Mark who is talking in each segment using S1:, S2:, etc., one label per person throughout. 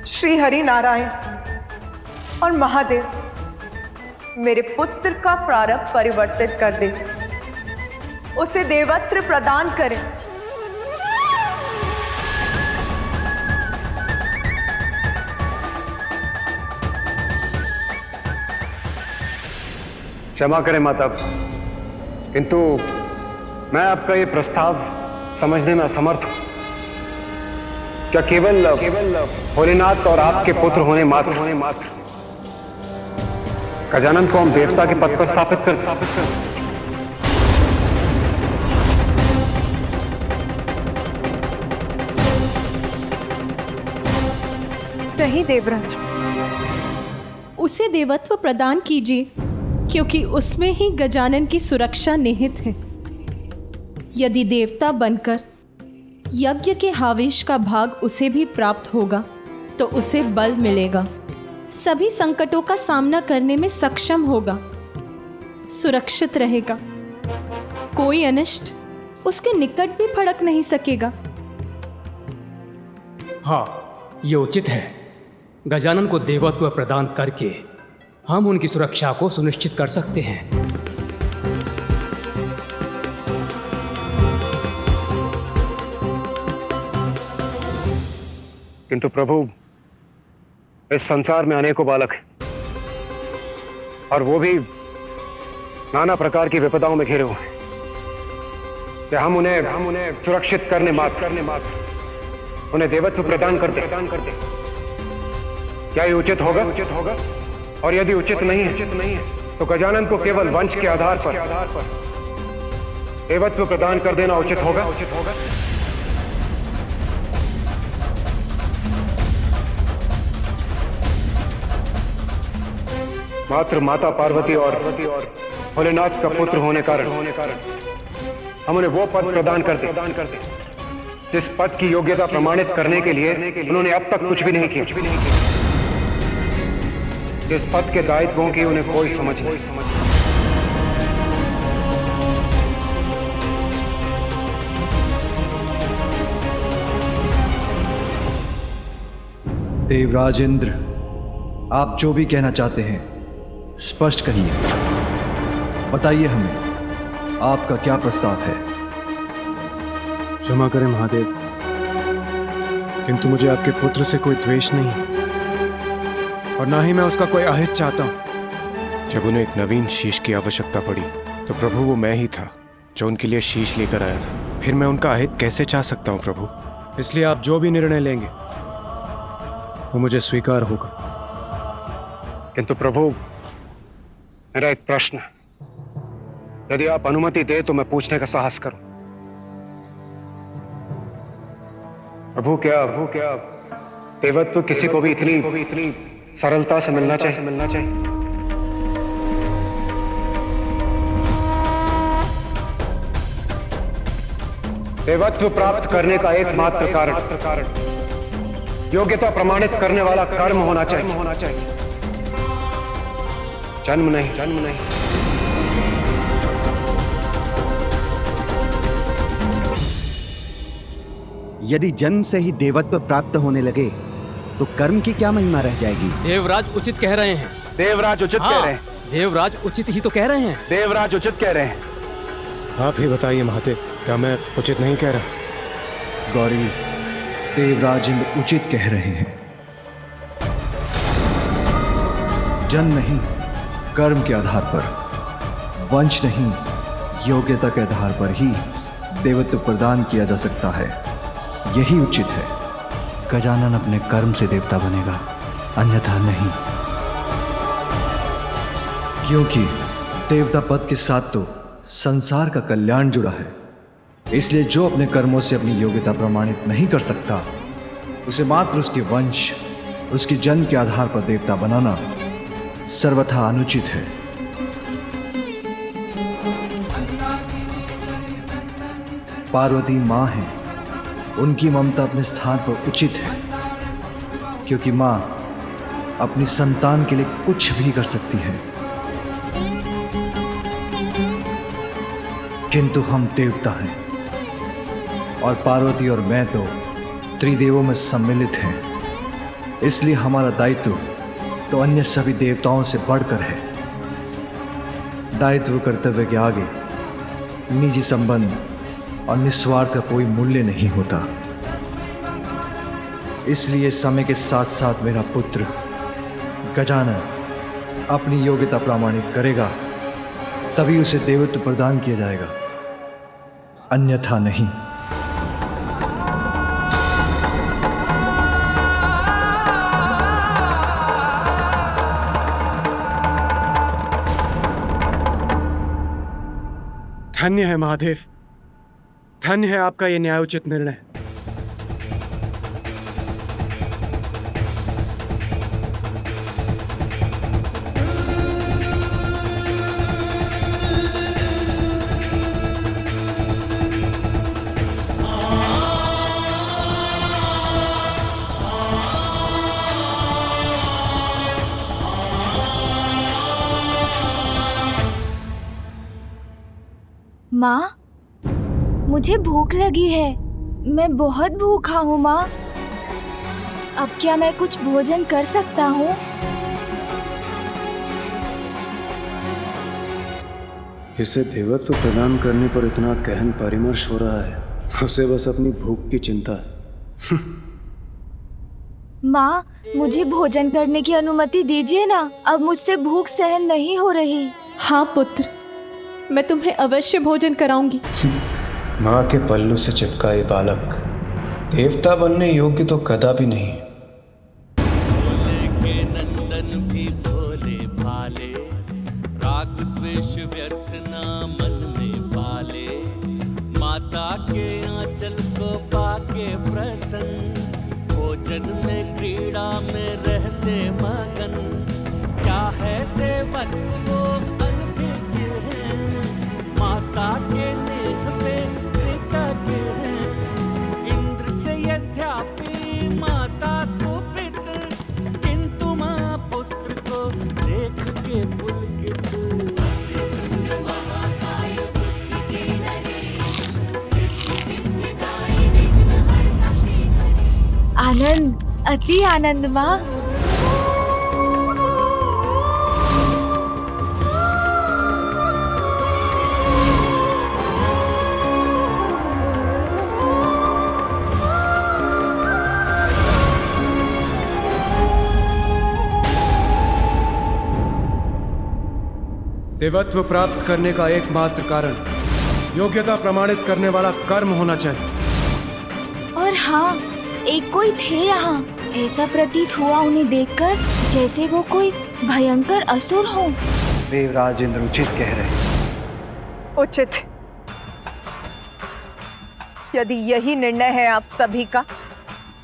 S1: श्री हरि नारायण और महादेव मेरे पुत्र का प्रारब्ध परिवर्तित कर दे, उसे देवत्र प्रदान करें।
S2: क्षमा करें माता, किंतु मैं आपका ये प्रस्ताव समझने में असमर्थ हूं। क्या केवल भोलेनाथ और आपके पुत्र होने मात्र गजानन को हम देवता के पद पर स्थापित कर
S1: नहीं देवराज,
S3: उसे देवत्व प्रदान कीजिए, क्योंकि उसमें ही गजानन की सुरक्षा निहित है। यदि देवता बनकर यज्ञ के हावेश का भाग उसे भी प्राप्त होगा तो उसे बल मिलेगा, सभी संकटों का सामना करने में सक्षम होगा, सुरक्षित रहेगा, कोई अनिष्ट उसके निकट भी फड़क नहीं सकेगा।
S4: हाँ, ये उचित है। गजानन को देवत्व प्रदान करके हम उनकी सुरक्षा को सुनिश्चित कर सकते हैं।
S2: किंतु प्रभु, इस संसार में अनेकों बालक हैं और वो भी नाना प्रकार की विपदाओं में घिरे हुए हैं। क्या हम उन्हें सुरक्षित करने मात्र उन्हें देवत्व प्रदान करते क्या ये उचित होगा? और यदि उचित नहीं है तो गजानन को केवल वंश के आधार पर देवत्व प्रदान कर देना उचित होगा। मात्र माता पार्वती और भोलेनाथ का पुत्र होने कारण हम उन्हें वो पद प्रदान करते जिस पद की योग्यता प्रमाणित करने के लिए उन्होंने अब तक कुछ भी नहीं किया, जिस पद के दायित्वों की उन्हें कोई समझ नहीं।
S5: देवराज इंद्र, आप जो भी कहना चाहते हैं स्पष्ट कहिए। बताइए हमें आपका क्या प्रस्ताव है।
S6: क्षमा करें महादेव, किंतु मुझे आपके पुत्र से कोई द्वेष नहीं और ना ही मैं उसका कोई अहित चाहता हूं।
S7: जब उन्हें एक नवीन शीश की आवश्यकता पड़ी तो प्रभु वो मैं ही था जो उनके लिए शीश लेकर आया था। फिर मैं उनका अहित कैसे चाह सकता हूं प्रभु?
S6: इसलिए आप जो भी निर्णय लेंगे वो मुझे स्वीकार होगा।
S2: किंतु प्रभु, मेरा एक प्रश्न है, यदि आप अनुमति दे तो मैं पूछने का साहस करूं। प्रभु, क्या देवत्व किसी को भी इतनी सरलता से मिलना चाहिए? देवत्व प्राप्त करने का एकमात्र कारण योग्यता प्रमाणित करने वाला कर्म होना चाहिए, जन्म नहीं।
S8: यदि जन्म से ही देवत्व प्राप्त होने लगे तो कर्म की क्या महिमा रह जाएगी?
S4: देवराज उचित कह रहे हैं।
S9: देवराज उचित कह रहे हैं।
S4: देवराज उचित ही तो कह रहे हैं।
S9: देवराज उचित कह रहे हैं।
S7: आप ही बताइए महादेव, क्या मैं उचित नहीं कह रहा?
S5: गौरी, देवराज इंद्र उचित कह रहे हैं। जन्म नहीं, कर्म के आधार पर, वंश नहीं, योग्यता के आधार पर ही देवत्व प्रदान किया जा सकता है। यही उचित है।
S8: गजानन अपने कर्म से देवता बनेगा, अन्यथा नहीं।
S5: क्योंकि देवता पद के साथ तो संसार का कल्याण जुड़ा है। इसलिए जो अपने कर्मों से अपनी योग्यता प्रमाणित नहीं कर सकता, उसे मात्र उसके वंश, उसकी जन्म के आधार पर देवता बनाना सर्वथा अनुचित है। पार्वती मां है, उनकी ममता अपने स्थान पर उचित है, क्योंकि मां अपनी संतान के लिए कुछ भी कर सकती है। किंतु हम देवता हैं और पार्वती और मैं तो त्रिदेवों में सम्मिलित हैं। इसलिए हमारा दायित्व तो अन्य सभी देवताओं से बढ़कर है। दायित्व कर्तव्य के आगे निजी संबंध और निस्वार्थ का कोई मूल्य नहीं होता। इसलिए समय के साथ साथ मेरा पुत्र गजानन अपनी योग्यता प्रमाणित करेगा, तभी उसे देवत्व प्रदान किया जाएगा, अन्यथा नहीं।
S6: धन्य है महादेव, धन्य है आपका यह न्यायोचित निर्णय।
S10: माँ, मुझे भूख लगी है। मैं बहुत भूखा हूँ माँ। अब क्या मैं कुछ भोजन कर सकता हूँ?
S6: इसे देवत्व प्रदान करने पर इतना गहन परामर्श हो रहा है, उसे बस अपनी भूख की चिंता है।
S10: माँ, मुझे भोजन करने की अनुमति दीजिए ना। अब मुझसे भूख सहन नहीं हो रही।
S3: हाँ पुत्र, मैं तुम्हें अवश्य भोजन कराऊंगी।
S7: माँ के पल्लू से चिपका ये बालक देवता बनने योग्य तो कदापि नहीं।
S11: भोले के नंदन भी भोले भाले, राग द्वेष व्यर्थ ना मन में पाले। माता के आंचल को पाके प्रसन्न, भोजन में क्रीड़ा में रहते मगन। क्या है देवत्व वो अनभिज्ञ है, माता के नेह पे कृतज्ञ है। इंद्र से यद्यपि माता को पितर, किंतु माँ पुत्र को देख के पुलकित।
S10: आनंद, अति आनंद माँ।
S6: देवत्व प्राप्त करने का एकमात्र कारण योग्यता प्रमाणित करने वाला कर्म होना चाहिए।
S10: और हाँ, एक कोई थे यहाँ। ऐसा प्रतीत हुआ उन्हें देखकर जैसे वो कोई भयंकर असुर हो।
S8: देवराज इंद्र उचित कह रहे हैं।
S1: उचित। यदि यही निर्णय है आप सभी का,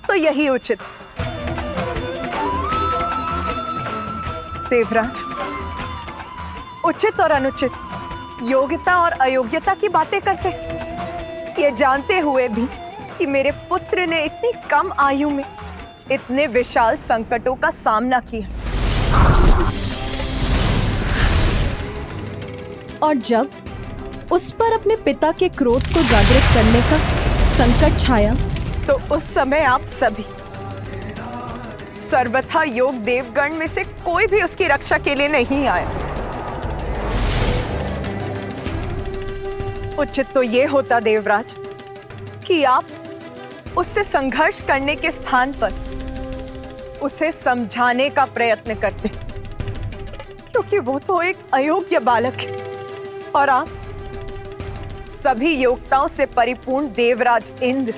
S1: तो यही उचित। देवराज, उचित और अनुचित, योग्यता और अयोग्यता की बातें करते, ये जानते हुए भी कि मेरे पुत्र ने इतनी कम आयु में इतने विशाल संकटों का सामना किया।
S3: और जब उस पर अपने पिता के क्रोध को जागृत करने का संकट छाया,
S1: तो उस समय आप सभी सर्वथा योग देवगण में से कोई भी उसकी रक्षा के लिए नहीं आया। उचित तो ये होता देवराज कि आप उससे संघर्ष करने के स्थान पर उसे समझाने का प्रयत्न करते, क्योंकि वो तो एक अयोग्य बालक है और आप सभी योग्यताओं से परिपूर्ण देवराज इंद्र।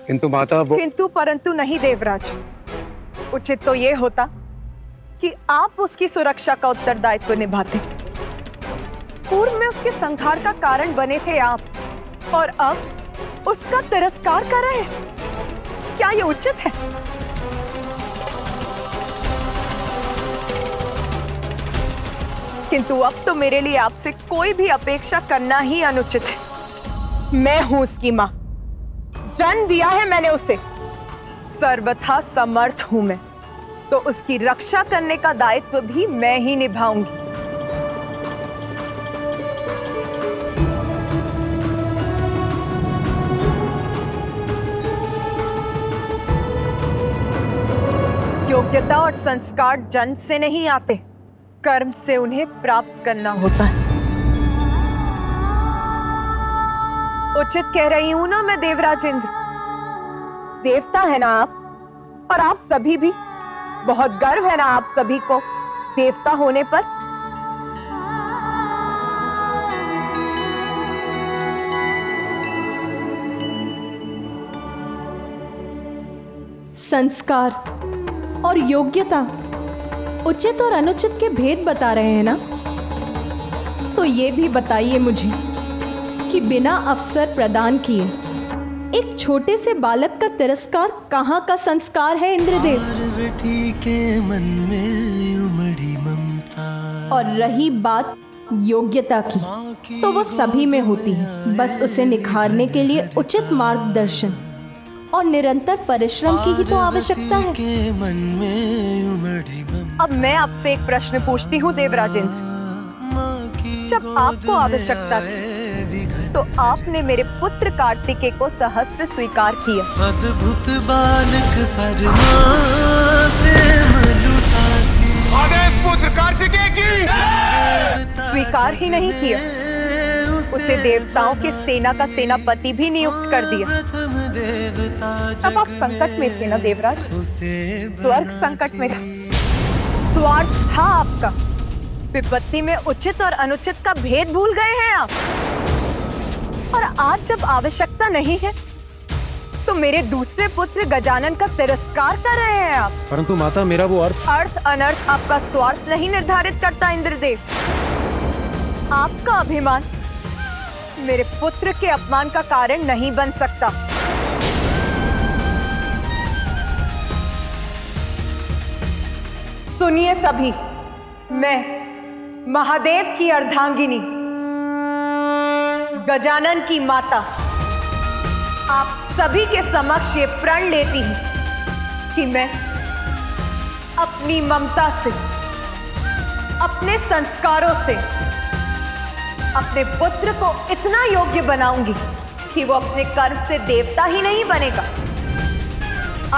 S2: किंतु माता वो
S1: किंतु परंतु नहीं देवराज। उचित तो ये होता कि आप उसकी सुरक्षा का उत्तरदायित्व निभाते। पूर्व में उसके संहार का कारण बने थे आप, और अब उसका तिरस्कार कर रहे हैं। क्या ये उचित है? किंतु अब तो मेरे लिए आपसे कोई भी अपेक्षा करना ही अनुचित है। मैं हूं उसकी मां, जन्म दिया है मैंने उसे, सर्वथा समर्थ हूं मैं, तो उसकी रक्षा करने का दायित्व भी मैं ही निभाऊंगी। योग्यता और संस्कार जन्म से नहीं आते, कर्म से उन्हें प्राप्त करना होता है। उचित कह रही हूं ना मैं देवराज इंद्र? देवता है ना आप, और आप सभी भी। बहुत गर्व है ना आप सभी को देवता होने पर।
S3: संस्कार और योग्यता, उचित और अनुचित के भेद बता रहे हैं ना? तो ये भी बताइए मुझे कि बिना अवसर प्रदान किए एक छोटे से बालक का तिरस्कार कहाँ का संस्कार है इंद्रदेव?
S11: पार्वती के मन में उमड़ी ममता।
S3: और रही बात योग्यता की, तो वो सभी में होती है। बस उसे निखारने के लिए उचित मार्गदर्शन और निरंतर परिश्रम की ही तो आवश्यकता है।
S11: के मन में उमड़ी ममता।
S1: अब मैं आपसे एक प्रश्न पूछती हूँ देवराजेंद्र, जब आपको आवश्यकता थी तो आपने मेरे पुत्र कार्तिकेय को सहस्त्र स्वीकार किया।
S11: अद्भुत बालक प्रेम लुटाती।
S9: महादेव पुत्र कार्तिकेय की
S1: स्वीकार ही नहीं किया, उसे देवताओं के सेना का सेनापति भी नियुक्त कर दिया। तब आप संकट में थे ना देवराज? स्वर्ग संकट में था, स्वार्थ था आपका। विपत्ति में उचित और अनुचित का भेद भूल गए हैं आप। और आज जब आवश्यकता नहीं है तो मेरे दूसरे पुत्र गजानन का तिरस्कार कर रहे हैं आप।
S6: परंतु माता, मेरा वो
S1: अर्थ अनर्थ आपका स्वार्थ नहीं निर्धारित करता इंद्रदेव। आपका अभिमान मेरे पुत्र के अपमान का कारण नहीं बन सकता। सुनिए सभी, मैं महादेव की अर्धांगिनी गजानन की माता आप सभी के समक्ष ये प्रण लेती हूं कि मैं अपनी ममता से, अपने संस्कारों से अपने पुत्र को इतना योग्य बनाऊंगी कि वो अपने कर्म से देवता ही नहीं बनेगा,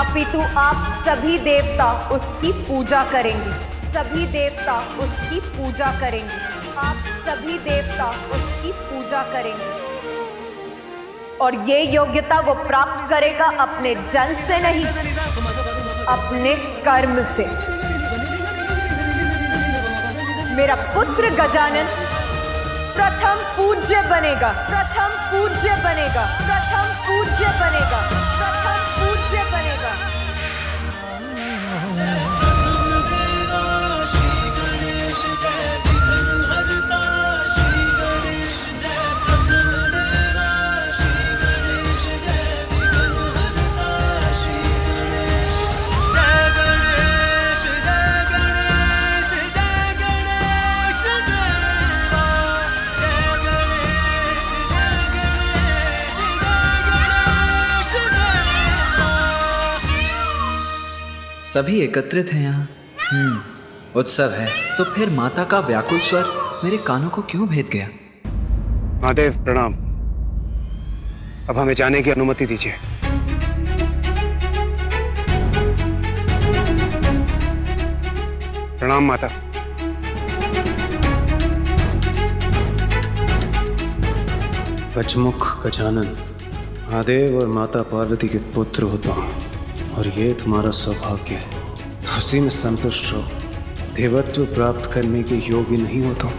S1: अपितु आप सभी देवता उसकी पूजा करेंगे। सभी देवता उसकी पूजा करेंगे। आप सभी देवता उसकी पूजा करेंगे। और ये योग्यता वो प्राप्त करेगा अपने जन्म से नहीं, अपने कर्म से। मेरा पुत्र गजानन प्रथम पूज्य बनेगा, प्रथम पूज्य बनेगा, प्रथम पूज्य बनेगा, प्रथम पूज्य बनेगा।
S11: श्री गणेश जय विघ्न हरता। श्री गणेश जय प्रथम देवा। श्री गणेश जय विघ्न हरता। श्री गणेश जय गणेश जय गणेश जय गणेश देवा। जय गणेश जय गणेश जय गणेश देवा।
S12: सभी एकत्रित हैं यहाँ। उत्सव है तो फिर माता का व्याकुल स्वर मेरे कानों को क्यों भेद गया?
S2: महादेव प्रणाम। अब हमें जाने की अनुमति दीजिए। प्रणाम माता।
S6: गजमुख गजानन, महादेव और माता पार्वती के पुत्र होता हूँ, और ये तुम्हारा सौभाग्य है। उसी में संतुष्ट रहो। देवत्व प्राप्त करने के योग्य नहीं होता हूँ।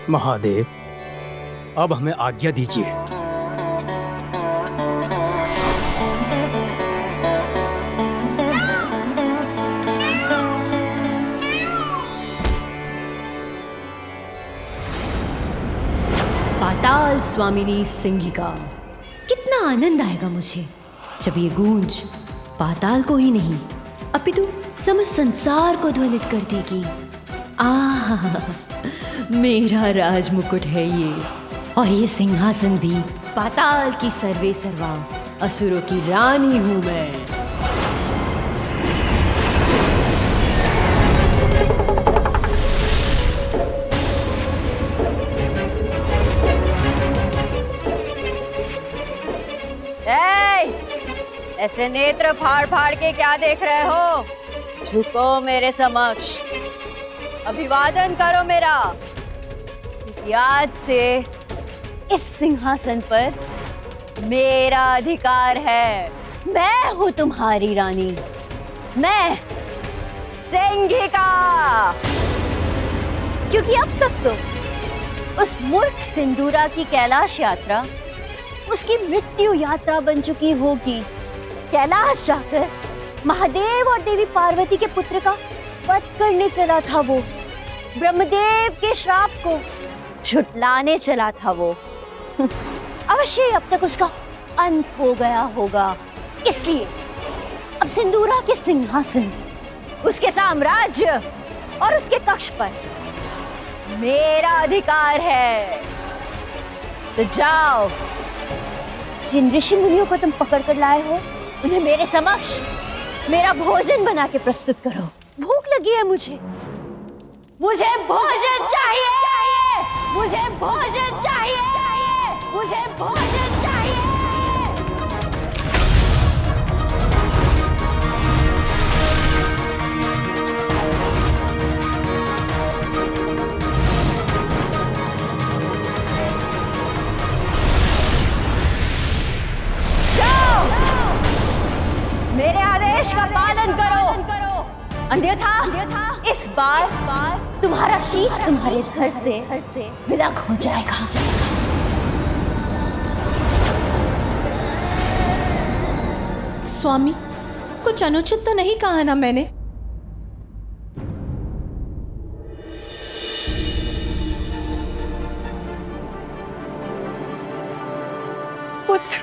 S4: महादेव, अब हमें आज्ञा दीजिए।
S13: पाताल स्वामिनी सिंहिका। कितना आनंद आएगा मुझे जब ये गूंज पाताल को ही नहीं अपितु समस्त संसार को ध्वनित कर देगी। आहा, मेरा राज मुकुट है ये, और ये सिंहासन भी। पाताल की सर्वे सर्वा, असुरों की रानी हूं मैं।
S14: ऐसे नेत्र फाड़ फाड़ के क्या देख रहे हो? झुको मेरे समक्ष, अभिवादन करो मेरा। आज से इस सिंहासन पर मेरा अधिकार है। मैं हूं तुम्हारी रानी, मैं सिंघिका। क्योंकि अब तक तो उस मूर्ख सिंदूरा की कैलाश यात्रा उसकी मृत्यु यात्रा बन चुकी होगी। कैलाश जाकर महादेव और देवी पार्वती के पुत्र का वध करने चला था वो। ब्रह्मदेव के श्राप को झुटलाने चला था वो। अवश्य अब तक उसका अंत हो गया होगा। इसलिए अब सिंदूरा के सिंहासन, उसके साम्राज्य और उसके कक्ष पर मेरा अधिकार है। तो जाओ, जिन ऋषि मुनियों को तुम पकड़ कर लाए हो उन्हें मेरे समक्ष मेरा भोजन बना के प्रस्तुत करो। भूख लगी है मुझे, मुझे भोजन चाहिए, मुझे भोजन चाहिए, मुझे भोजन चाहिए। मेरे आदेश का पालन करो, अन्यथा इस बार तुम्हारा शीश तुम्हारे घर से विलग हो जाएगा।
S3: स्वामी, कुछ अनुचित तो नहीं कहा ना मैंने?
S1: पुत्र।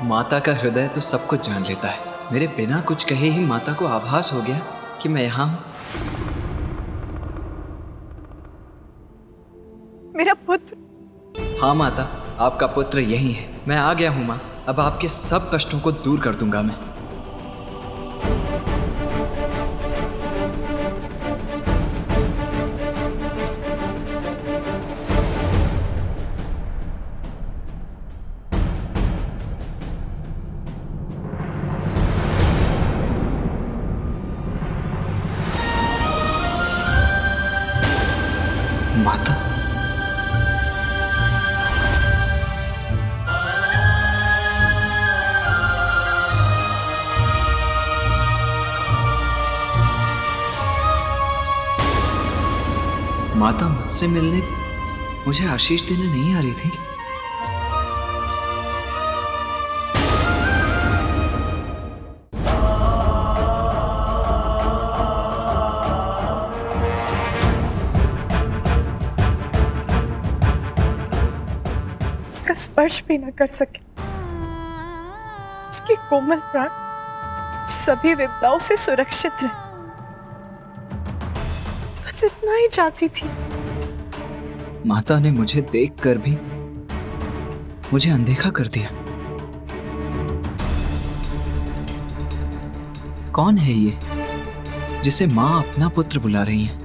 S12: माता का हृदय तो सब कुछ जान लेता है। मेरे बिना कुछ कहे ही माता को आभास हो गया कि मैं यहाँ हूं।
S1: मेरा पुत्र।
S12: हाँ माता, आपका पुत्र यही है। मैं आ गया हूँ माँ। अब आपके सब कष्टों को दूर कर दूंगा मैं। माता, माता मुझसे मिलने, मुझे आशीष देने नहीं आ रही थी?
S1: का स्पर्श भी न कर सके। उसके कोमल प्राण सभी विपदाओं से सुरक्षित रहे, बस इतना ही चाहती थी।
S12: माता ने मुझे देखकर भी मुझे अनदेखा कर दिया। कौन है ये जिसे मां अपना पुत्र बुला रही है?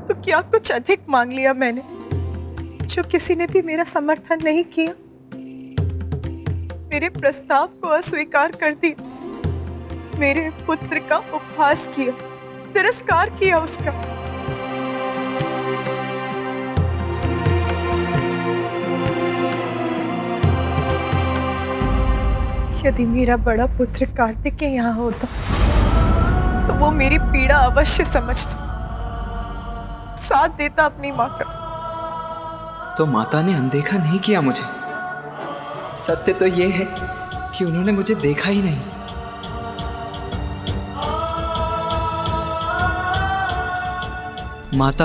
S1: तो क्या कुछ अधिक मांग लिया मैंने, जो किसी ने भी मेरा समर्थन नहीं किया? मेरे प्रस्ताव को अस्वीकार कर दिया, मेरे पुत्र का उपहास किया, तिरस्कार किया उसका। यदि मेरा बड़ा पुत्र कार्तिक यहाँ होता तो वो मेरी पीड़ा अवश्य समझता, साथ देता अपनी मां का।
S12: तो माता ने अनदेखा नहीं किया मुझे। सत्य तो ये है कि उन्होंने मुझे देखा ही नहीं। माता,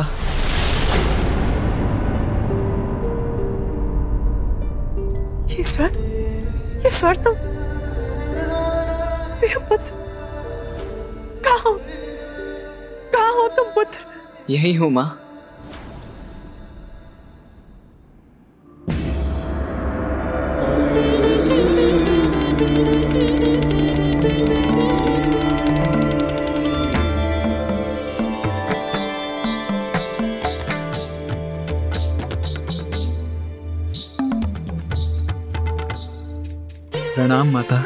S1: ये स्वर तो मेरा पुत्र। कहाँ हो तुम पुत्र?
S12: यही हूं मां। प्रणाम माता।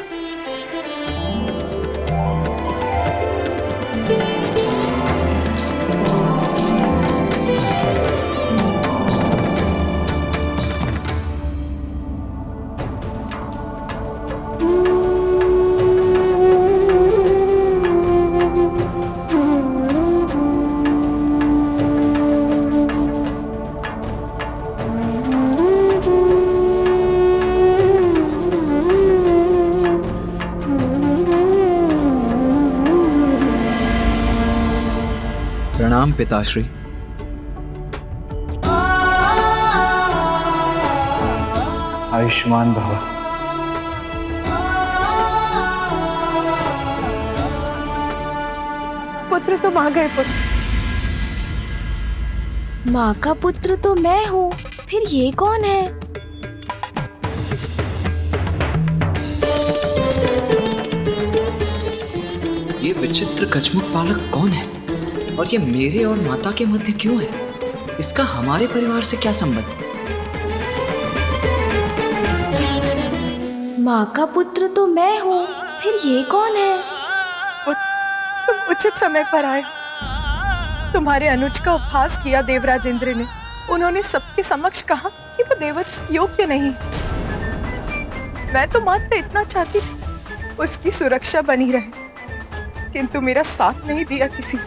S12: प्रणाम पिताश्री।
S5: आयुष्मान भव।
S1: पुत्र तुम आ गए पुत्र।
S10: माँ का पुत्र तो मैं हूँ, फिर ये कौन है?
S12: ये विचित्र कछमुख बालक कौन है और ये मेरे और माता के मध्य क्यों है? इसका हमारे परिवार से क्या संबंध?
S10: माँ का पुत्र तो मैं हूँ, फिर ये कौन है?
S1: तुम उचित समय पर आए। तुम्हारे अनुज का उपहास किया देवराज इंद्र ने। उन्होंने सबके समक्ष कहा कि वो देवत्व योग्य नहीं। मैं तो मात्र इतना चाहती थी उसकी सुरक्षा बनी रहे, किंतु मेरा साथ नहीं दिया किसी।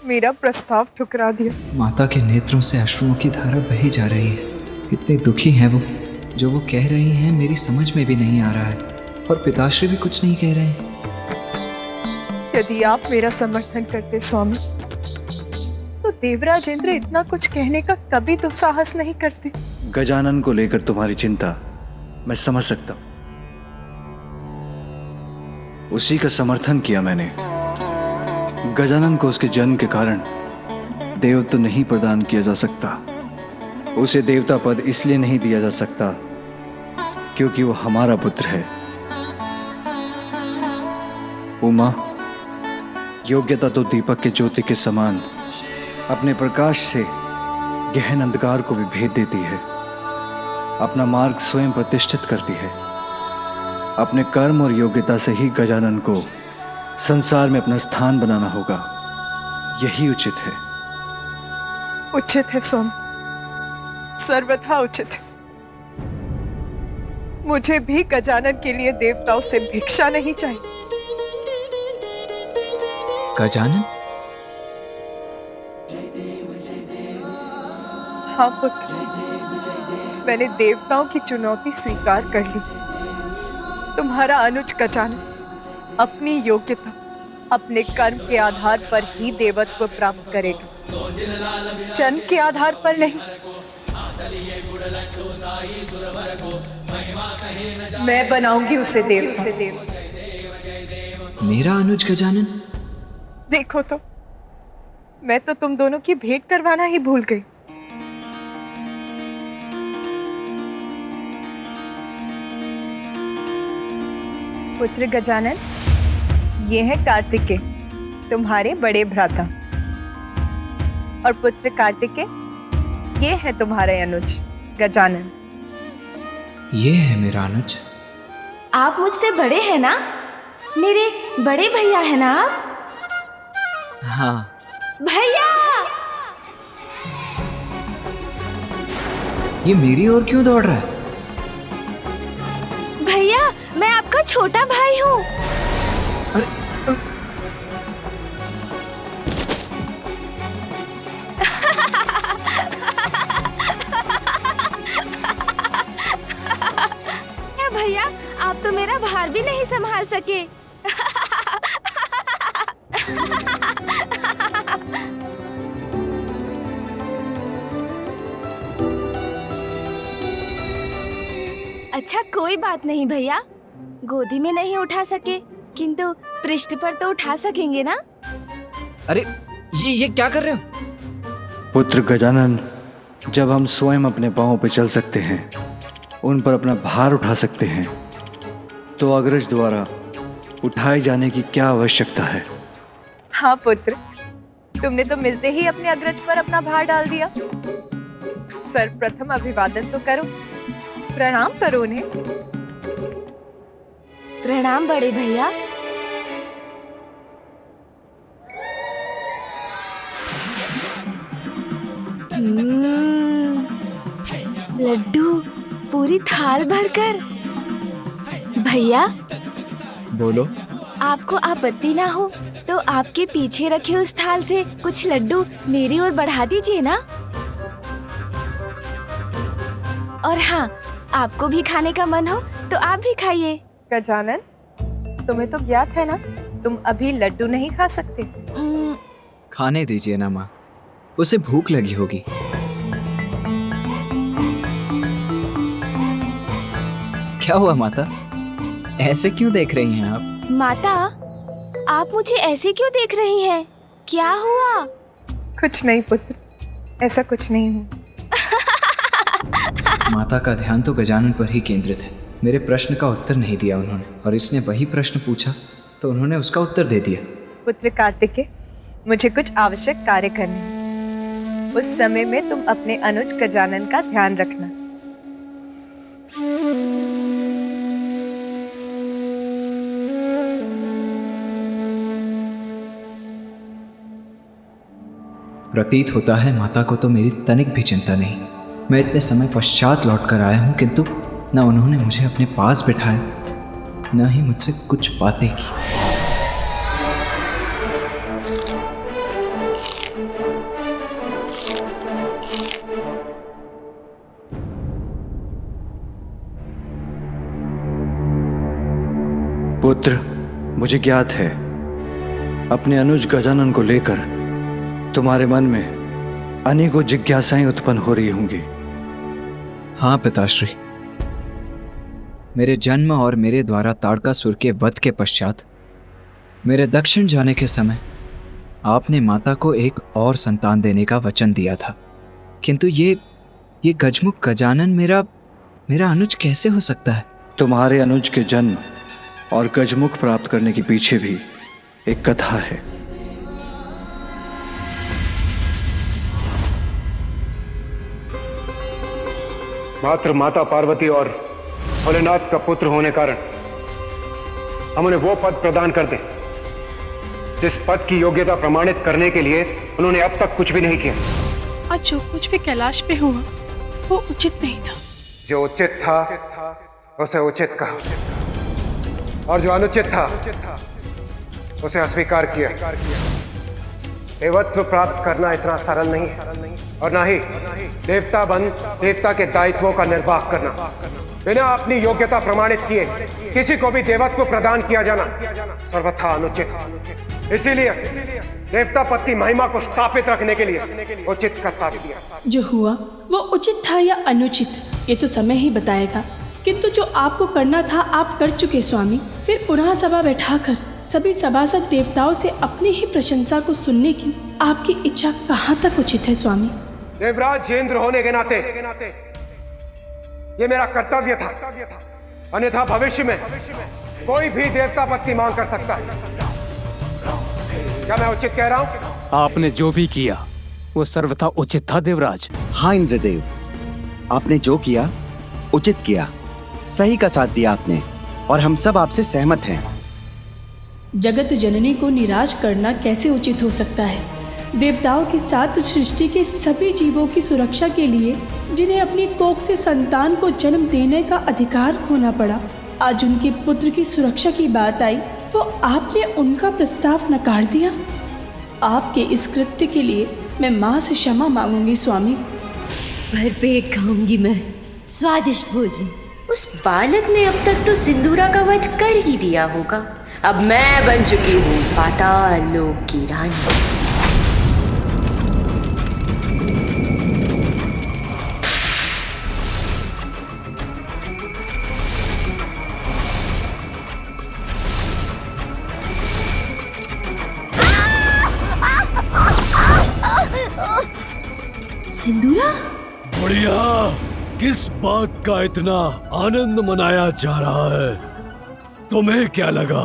S1: मेरा प्रस्ताव ठुकरा दिया।
S12: माता के नेत्रों से अश्रुओं की धारा बही जा रही है। कितने दुखी हैं वो। जो वो कह रही हैं मेरी समझ में भी नहीं आ रहा है, और पिताश्री भी कुछ नहीं कह रहे हैं।
S1: यदि आप मेरा समर्थन करते स्वामी, तो देवराज इंद्र इतना कुछ कहने का कभी दुस्साहस नहीं करते।
S5: गजानन को लेकर तुम्हारी चिंता मैं समझ सकता हूं। उसी का समर्थन किया मैंने। गजानन को उसके जन्म के कारण देवत्व नहीं प्रदान किया जा सकता। उसे देवता पद इसलिए नहीं दिया जा सकता क्योंकि वो हमारा पुत्र है। उमा, योग्यता तो दीपक के ज्योति के समान अपने प्रकाश से गहन अंधकार को भी भेद देती है। अपना मार्ग स्वयं प्रतिष्ठित करती है। अपने कर्म और योग्यता से ही गजानन को संसार में अपना स्थान बनाना होगा। यही उचित है।
S1: उचित है स्वामी, सर्वथा उचित है। मुझे भी गजानन के लिए देवताओं से भिक्षा नहीं चाहिए।
S12: गजानन?
S1: हाँ पुत्र, मैंने देवताओं की चुनौती स्वीकार कर ली। तुम्हारा अनुज गजानन अपनी योग्यता, अपने कर्म के आधार पर ही देवत्व प्राप्त करेगा, जन्म के आधार पर नहीं। मैं बनाऊंगी उसे देव।
S12: मेरा अनुज गजानन?
S1: देखो तो, मैं तो तुम दोनों की भेंट करवाना ही भूल गई। पुत्र गजानन, ये है कार्तिकेय, तुम्हारे बड़े भ्राता। और पुत्र कार्तिकेय, ये है तुम्हारे अनुज गजानन।
S12: ये है मेरा अनुज।
S10: आप मुझसे बड़े हैं ना? मेरे बड़े भैया है ना आप?
S12: हाँ।
S10: भैया!
S12: ये मेरी ओर क्यों दौड़ रहा है?
S10: भैया, मैं आपका छोटा भाई हूँ।
S12: अरे
S10: भैया, आप तो मेरा भार भी नहीं संभाल सके। अच्छा, कोई बात नहीं भैया, गोदी में नहीं उठा सके, किंतु पृष्ठ पर तो उठा सकेंगे ना?
S12: अरे ये क्या कर रहे हो?
S5: पुत्र गजानन, जब हम स्वयं अपने पांवों पर चल सकते हैं, उन पर अपना भार उठा सकते हैं, तो अग्रज द्वारा उठाए जाने की क्या आवश्यकता है?
S1: हाँ पुत्र, तुमने तो मिलते ही अपने अग्रज पर अपना भार डाल दिया। सर्वप्रथम अभिवादन तो करो। प्रणाम करो उन्हें।
S10: प्रणाम बड़े भैया। लड्डू पूरी थाल भरकर। भैया
S5: बोलो।
S10: आपको आपत्ति ना हो तो आपके पीछे रखे उस थाल से कुछ लड्डू मेरी ओर बढ़ा दीजिए ना। और हाँ, आपको भी खाने का मन हो तो आप भी खाइए।
S1: गजानन, तुम्हें तो ज्ञात है ना, तुम अभी लड्डू नहीं खा सकते।
S12: खाने दीजिए ना माँ, उसे भूख लगी होगी। क्या हुआ माता, ऐसे क्यों देख रही हैं आप?
S10: माता, आप मुझे ऐसे क्यों देख रही हैं? क्या हुआ?
S1: कुछ नहीं पुत्र, ऐसा कुछ नहीं हुआ।
S12: माता का ध्यान तो गजानन पर ही केंद्रित है। मेरे प्रश्न का उत्तर नहीं दिया उन्होंने, और इसने वही प्रश्न पूछा तो उन्होंने उसका उत्तर दे दिया।
S1: पुत्र कार्तिकेय, मुझे कुछ आवश्यक कार्य करने हैं। उस समय में तुम अपने अनुज गजानन का ध्यान रखना।
S12: प्रतीत होता है माता को तो मेरी तनिक भी चिंता नहीं। मैं इतने समय पश्चात लौट कर आया हूं, किंतु न उन्होंने मुझे अपने पास बिठाया, न ही मुझसे कुछ बातें की।
S5: पुत्र, मुझे ज्ञात है अपने अनुज गजानन को लेकर तुम्हारे मन में अनेकों जिज्ञासाएं उत्पन्न हो रही होंगी।
S12: हाँ पिताश्री, मेरे जन्म और मेरे द्वारा ताड़कासुर के वध के पश्चात मेरे दक्षिण जाने के समय आपने माता को एक और संतान देने का वचन दिया था, किंतु ये गजमुख गजानन मेरा अनुज कैसे हो सकता है?
S5: तुम्हारे अनुज के जन्म और गजमुख प्राप्त करने के पीछे भी एक कथा है।
S2: मात्र माता पार्वती और भोलेनाथ का पुत्र होने कारण हम उन्हें वो पद प्रदान कर दें जिस पद की योग्यता प्रमाणित करने के लिए उन्होंने अब तक कुछ भी नहीं किया।
S15: आज जो कुछ भी कैलाश पे हुआ वो उचित नहीं था।
S2: जो उचित था उसे उचित कहा, और जो अनुचित था उसे अस्वीकार किया। देवत्व प्राप्त करना इतना सरल नहीं है, और ना ही देवता बन देवता के दायित्वों का निर्वाह करना। बिना अपनी योग्यता प्रमाणित किए किसी को भी देवत्व प्रदान किया जाना सर्वथा अनुचित। इसीलिए देवता पद की महिमा को स्थापित रखने के लिए उचित का साथ दिया।
S15: जो हुआ वो उचित था या अनुचित, ये तो समय ही बताएगा। किंतु जो आपको करना था आप कर चुके स्वामी। फिर पुनः सभा बैठाकर सभी सभासद देवताओं से अपनी ही प्रशंसा को सुनने की आपकी इच्छा कहाँ तक उचित है स्वामी?
S2: देवराज इंद्र होने के नाते ये मेरा कर्तव्य था, अन्यथा भविष्य में कोई भी देवता पद की मांग कर सकता है। क्या मैं उचित कह रहा हूँ?
S4: आपने जो भी किया वो सर्वथा उचित था देवराज।
S8: हाँ इंद्रदेव, आपने जो किया उचित किया, सही का साथ दिया आपने, और हम सब आपसे सहमत हैं।
S15: जगत जननी को निराश करना कैसे उचित हो सकता है? देवताओं के साथ सृष्टि के सभी जीवों की सुरक्षा के लिए जिन्हें अपनी कोख से संतान को जन्म देने का अधिकार खोना पड़ा, आज उनके पुत्र की सुरक्षा की बात आई तो आपने उनका प्रस्ताव नकार दिया। आपके इस कृत्य के लिए मैं माँ से क्षमा मांगूंगी स्वामी।
S13: भरपेट खाऊंगी मैं स्वादिष्ट भोजन। उस बालक ने अब तक तो सिंदूरा का वध कर ही दिया होगा। अब मैं बन चुकी हूँ पाताल लोक की रानी। सिंदूरा,
S16: बढ़िया। किस बात का इतना आनंद मनाया जा रहा है? तुम्हें क्या लगा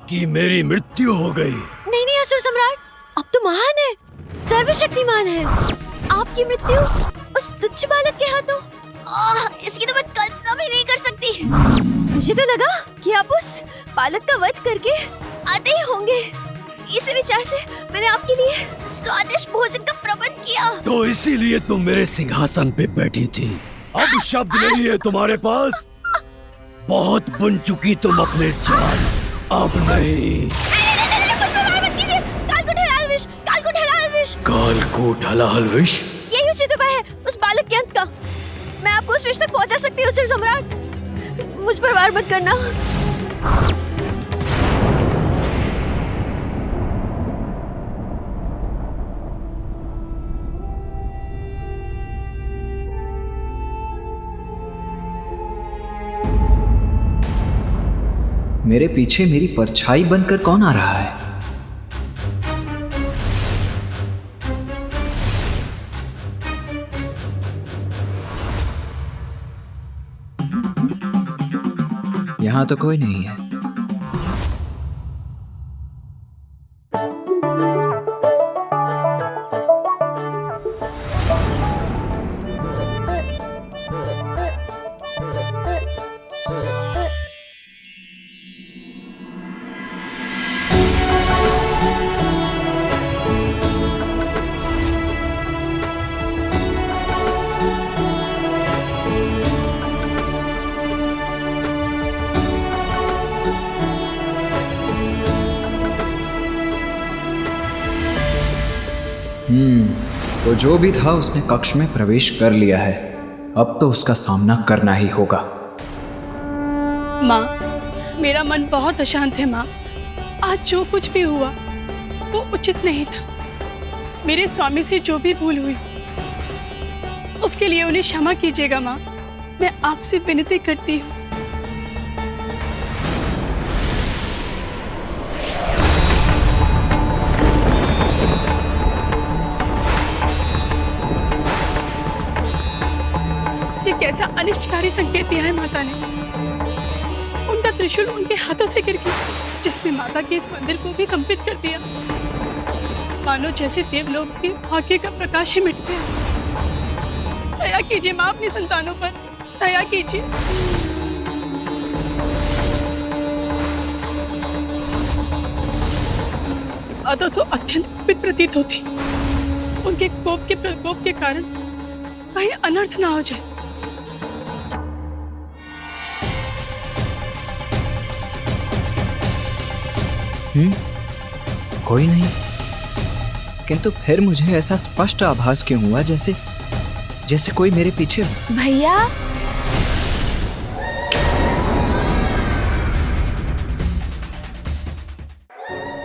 S16: कि मेरी मृत्यु हो गई?
S13: नहीं नहीं असुर सम्राट, अब तो महान है, सर्वशक्तिमान है। आपकी मृत्यु उस तुच्छ बालक के हाथों
S14: इसकी तो मैं कल्पना भी नहीं कर सकती। मुझे तो लगा कि आप उस बालक का वध करके आते ही होंगे। इसी विचार से मैंने आपके लिए स्वादिष्ट भोजन का प्रबंध किया।
S16: तो इसीलिए तुम मेरे सिंहासन पे बैठी थी। अब शब्द नहीं है तुम्हारे पास। बहुत बन चुकी तुम अपने जान, अब नहीं। कालकूट हलाल विष।
S14: यही उचित उपाय है उस बालक के अंत का। मैं आपको उस विष तक पहुंचा सकती हूँ, सिर सम्राट। मुझ पर वार मत करना।
S12: मेरे पीछे मेरी परछाई बनकर कौन आ रहा है? यहां तो कोई नहीं है। तो जो भी था उसने कक्ष में प्रवेश कर लिया है। अब तो उसका सामना करना ही होगा।
S15: माँ, मेरा मन बहुत अशांत है माँ। आज जो कुछ भी हुआ वो उचित नहीं था। मेरे स्वामी से जो भी भूल हुई उसके लिए उन्हें क्षमा कीजिएगा माँ। मैं आपसे विनती करती हूँ। कैसा अनिष्टकारी संकेत दिया है माता ने। उनका त्रिशूल उनके हाथों से गिर गया, जिसने माता के इस मंदिर को भी कंपित कर दिया। मानो जैसे देवलोक के भाग्य का प्रकाश ही मिट गया। दया कीजिए माँ अपनी संतानों पर, दया कीजिए। अदा तो अत्यंत कुपित प्रतीत होती। उनके कोप के प्रकोप के कारण कहीं अनर्थ ना हो जाए।
S12: कोई नहीं, किंतु फिर मुझे ऐसा स्पष्ट आभास क्यों हुआ जैसे कोई मेरे पीछे।
S10: भैया,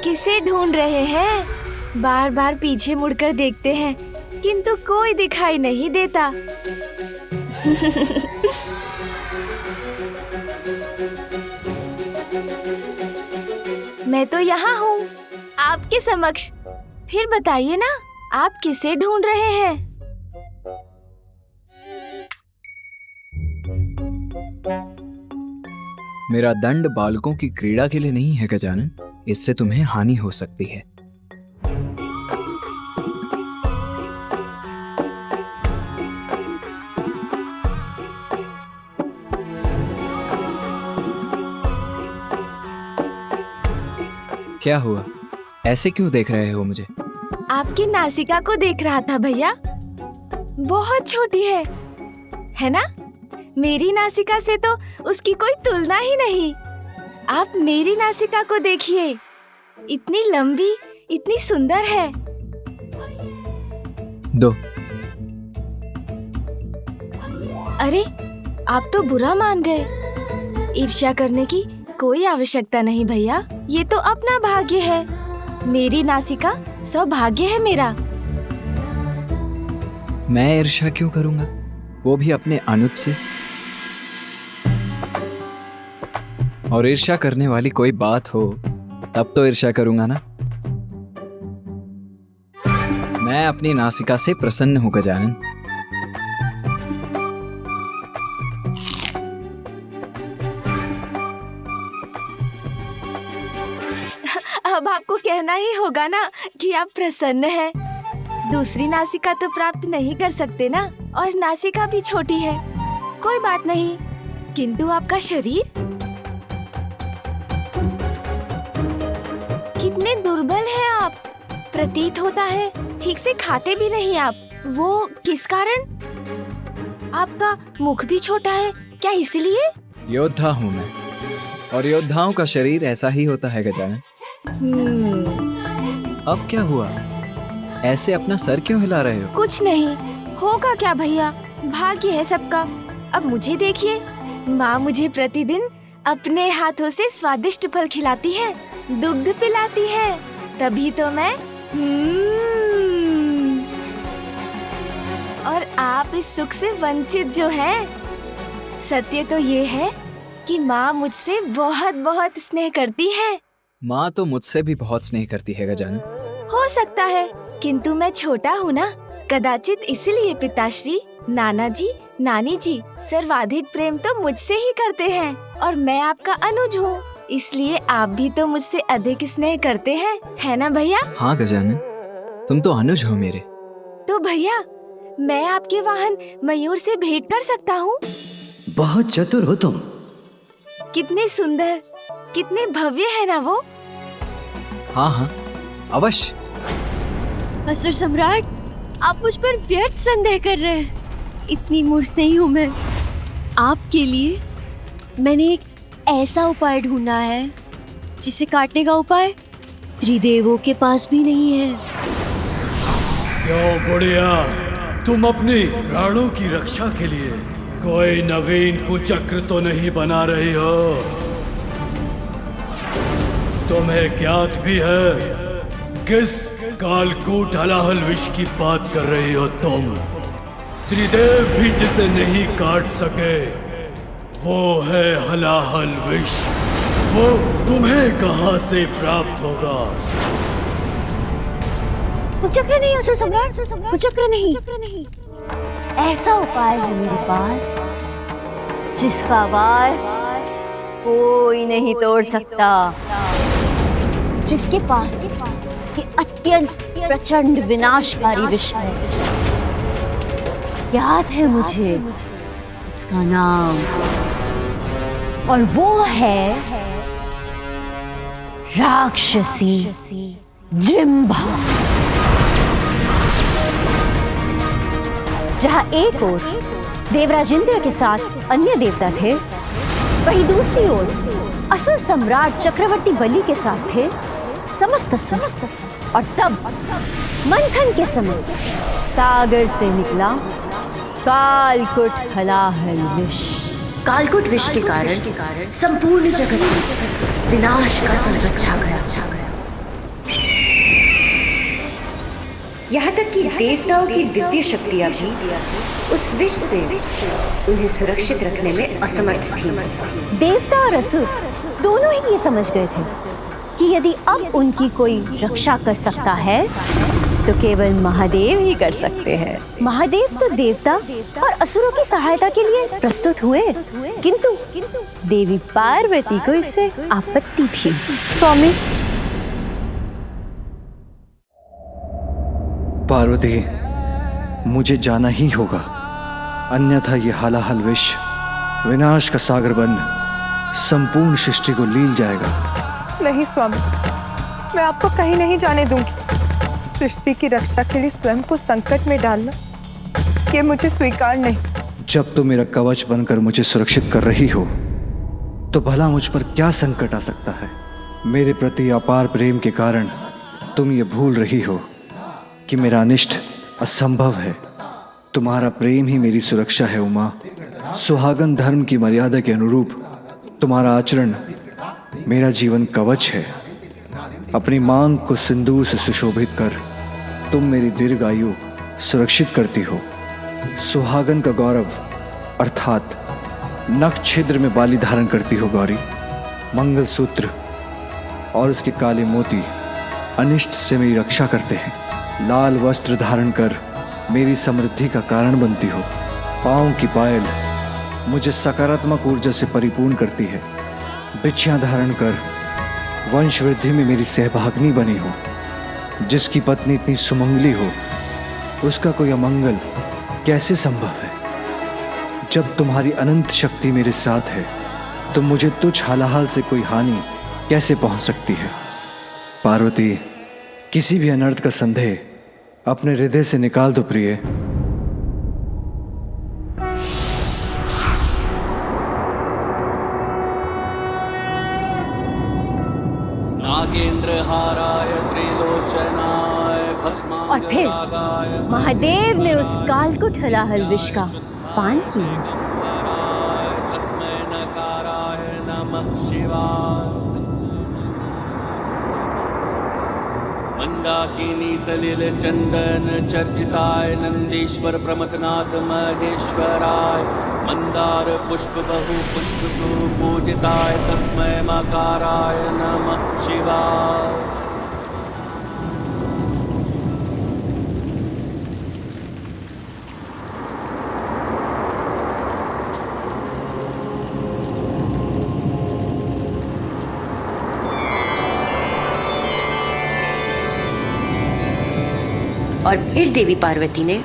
S10: किसे ढूंढ रहे हैं? बार बार पीछे मुड़कर देखते हैं किंतु कोई दिखाई नहीं देता। मैं तो यहाँ हूँ आपके समक्ष। फिर बताइए ना, आप किसे ढूंढ रहे हैं?
S12: मेरा दंड बालकों की क्रीड़ा के लिए नहीं है गजानन। इससे तुम्हें हानि हो सकती है। क्या हुआ? ऐसे क्यों देख रहे हो मुझे?
S10: आपकी नासिका को देख रहा था भैया। बहुत छोटी है ना? मेरी नासिका से तो उसकी कोई तुलना ही नहीं। आप मेरी नासिका को देखिए, इतनी लंबी, इतनी सुंदर है।
S12: दो।
S10: अरे, आप तो बुरा मान गए। ईर्ष्या करने की कोई आवश्यकता नहीं भैया। ये तो अपना भाग्य है। मेरी नासिका सौभाग्य है मेरा।
S12: मैं ईर्ष्या क्यों करूंगा, वो भी अपने अनुज से। और ईर्ष्या करने वाली कोई बात हो तब तो ईर्ष्या करूंगा ना। मैं अपनी नासिका से प्रसन्न हूं गजानन।
S10: अब आपको कहना ही होगा ना कि आप प्रसन्न हैं। दूसरी नासिका तो प्राप्त नहीं कर सकते ना, और नासिका भी छोटी है। कोई बात नहीं, किंतु आपका शरीर कितने दुर्बल है आप। प्रतीत होता है ठीक से खाते भी नहीं आप। वो किस कारण? आपका मुख भी छोटा है, क्या इसलिए?
S12: योद्धा हूँ मैं, और योद्धाओं का शरीर ऐसा ही होता है गजानन। अब क्या हुआ? ऐसे अपना सर क्यों हिला रहे हो?
S10: कुछ नहीं, होगा क्या भैया, भाग्य है सबका। अब मुझे देखिए, माँ मुझे प्रतिदिन अपने हाथों से स्वादिष्ट फल खिलाती है, दुग्ध पिलाती है, तभी तो मैं और आप इस सुख से वंचित जो है। सत्य तो ये है कि माँ मुझसे बहुत बहुत स्नेह करती है।
S12: माँ तो मुझसे भी बहुत स्नेह करती है गजानन।
S10: हो सकता है, किंतु मैं छोटा हूँ ना, कदाचित इसलिए पिताश्री, नाना जी, नानी जी सर्वाधिक प्रेम तो मुझसे ही करते हैं, और मैं आपका अनुज हूँ, इसलिए आप भी तो मुझसे अधिक स्नेह करते हैं, है ना भैया?
S12: हाँ गजानन, तुम तो अनुज हो मेरे।
S10: तो भैया, मैं आपके वाहन मयूर से भेंट कर सकता हूँ?
S8: बहुत चतुर हो तुम।
S10: कितने सुंदर, कितने भव्य है ना वो।
S12: हाँ हाँ, अवश्य।
S13: असुर सम्राट, आप मुझ पर व्यर्थ संदेह कर रहे हैं। इतनी मूर्ख नहीं हूँ मैं। आपके लिए मैंने एक ऐसा उपाय ढूंढा है जिसे काटने का उपाय त्रिदेवों के पास भी नहीं है।
S16: क्यों बुढ़िया, तुम अपनी प्राणों की रक्षा के लिए कोई नवीन कुचक्र तो नहीं बना रही हो? तुम्हें ज्ञात भी है किस कालकूट हलाहल विष की बात कर रही हो तुम? त्रिदेव भी जिसे नहीं काट सके वो है हलाहल विष। वो तुम्हें कहां से प्राप्त होगा?
S14: कुचक्र नहीं असुर सम्राट, कुचक्र नहीं। ऐसा उपाय है मेरे पास जिसका वार कोई नहीं तोड़ सकता, जिसके पास ये अत्यंत प्रचंड विनाशकारी विष है। याद है मुझे उसका नाम, और वो है राक्षसी जृंभा। जहाँ एक ओर देवराज इंद्र के साथ अन्य देवता थे, वहीं दूसरी ओर असुर सम्राट चक्रवर्ती बलि के साथ थे समस्त असुर। और तब मंथन के समय सागर से निकला कालकूट हलाहल विष।
S17: कालकूट विष के कारण संपूर्ण जगत में विनाश का संकट छा गया। यहाँ तक कि देवताओं की दिव्य शक्तियाँ भी उस विष से उन्हें सुरक्षित रखने में असमर्थ थी।
S14: देवता और असुर दोनों ही ये समझ गए थे कि यदि अब उनकी कोई रक्षा कर सकता है तो केवल महादेव ही कर सकते हैं। महादेव तो देवता और असुरों की सहायता के लिए प्रस्तुत हुए, किंतु देवी पार्वती को इससे आपत्ति थी। स्वामी,
S5: पार्वती, मुझे जाना ही होगा, अन्यथा ये हलाहल विष विनाश का सागर बन संपूर्ण सृष्टि को लील जाएगा।
S1: नहीं स्वामी, मैं आपको कहीं नहीं जाने दूंगी। सृष्टि की रक्षा के लिए स्वयं को संकट में डालना, ये मुझे स्वीकार नहीं।
S5: जब तुम मेरा कवच बनकर मुझे सुरक्षित कर रही हो, तो भला मुझ पर क्या संकट आ सकता है? मेरे प्रति अपार प्रेम के कारण तुम ये भूल रही हो कि मेरा अनिष्ट असंभव है। तुम्हारा प्रेम ही मेरी सुरक्षा है उमा। सुहागन धर्म की मर्यादा के अनुरूप तुम्हारा आचरण मेरा जीवन कवच है। अपनी मांग को सिंदूर से सुशोभित कर तुम मेरी दीर्घ आयु सुरक्षित करती हो। सुहागन का गौरव अर्थात नख छिद्र में बाली धारण करती हो गौरी। मंगलसूत्र और उसके काले मोती अनिष्ट से मेरी रक्षा करते हैं। लाल वस्त्र धारण कर मेरी समृद्धि का कारण बनती हो। पाँव की पायल मुझे सकारात्मक ऊर्जा से परिपूर्ण करती है। बिछियाँ धारण कर वंश वृद्धि में मेरी सहभागिनी बनी हो। जिसकी पत्नी इतनी सुमंगली हो, उसका कोई अमंगल कैसे संभव है? जब तुम्हारी अनंत शक्ति मेरे साथ है तो मुझे तुच्छ हालाहाल से कोई हानि कैसे पहुंच सकती है? पार्वती, किसी भी अनर्थ का संदेह अपने हृदय से निकाल दो प्रिय।
S11: नागेंद्रहाराय त्रिलोचनाय
S14: और फिर महादेव ने उस कालकुट हलाहल विष का पान किया।
S11: तस्मै नकाराय नमः शिवाय। मंदाकिनी सलिल चंदन चर्चिताय नंदीश्वर प्रमथनाथ महेश्वराय। मंदार पुष्प बहु पुष्प सुपूजिताय तस्मै मकाराय नमः शिवाय।
S17: और फिर देवी पार्वती ने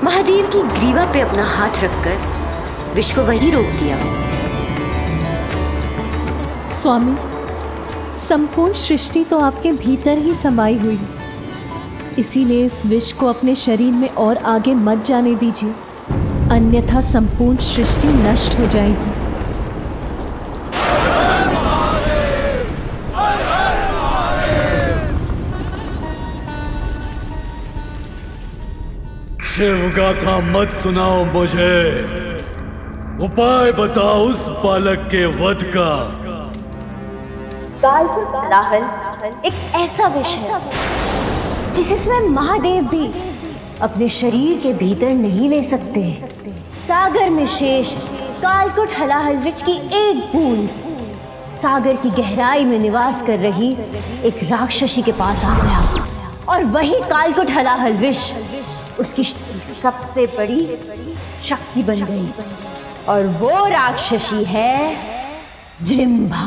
S17: महादेव की ग्रीवा पे अपना हाथ रखकर विष को वहीं रोक दिया।
S3: स्वामी, संपूर्ण सृष्टि तो आपके भीतर ही समाई हुई है, इसीलिए इस विष को अपने शरीर में और आगे मत जाने दीजिए, अन्यथा संपूर्ण सृष्टि नष्ट हो जाएगी।
S16: शिव गाथा मत सुनाओ मुझे, उपाय बताओ उस बालक के वध का।
S14: कालकुट हलाहल एक ऐसा विष है जिसमें महादेव भी अपने शरीर के भीतर नहीं ले सकते। सागर में शेष कालकुट हलाहल विष की एक बूंद सागर की गहराई में निवास कर रही एक राक्षसी के पास आ गया, और वही कालकुट हलाहल विष उसकी सबसे बड़ी शक्ति बन गई, और वो राक्षसी है जृंभा।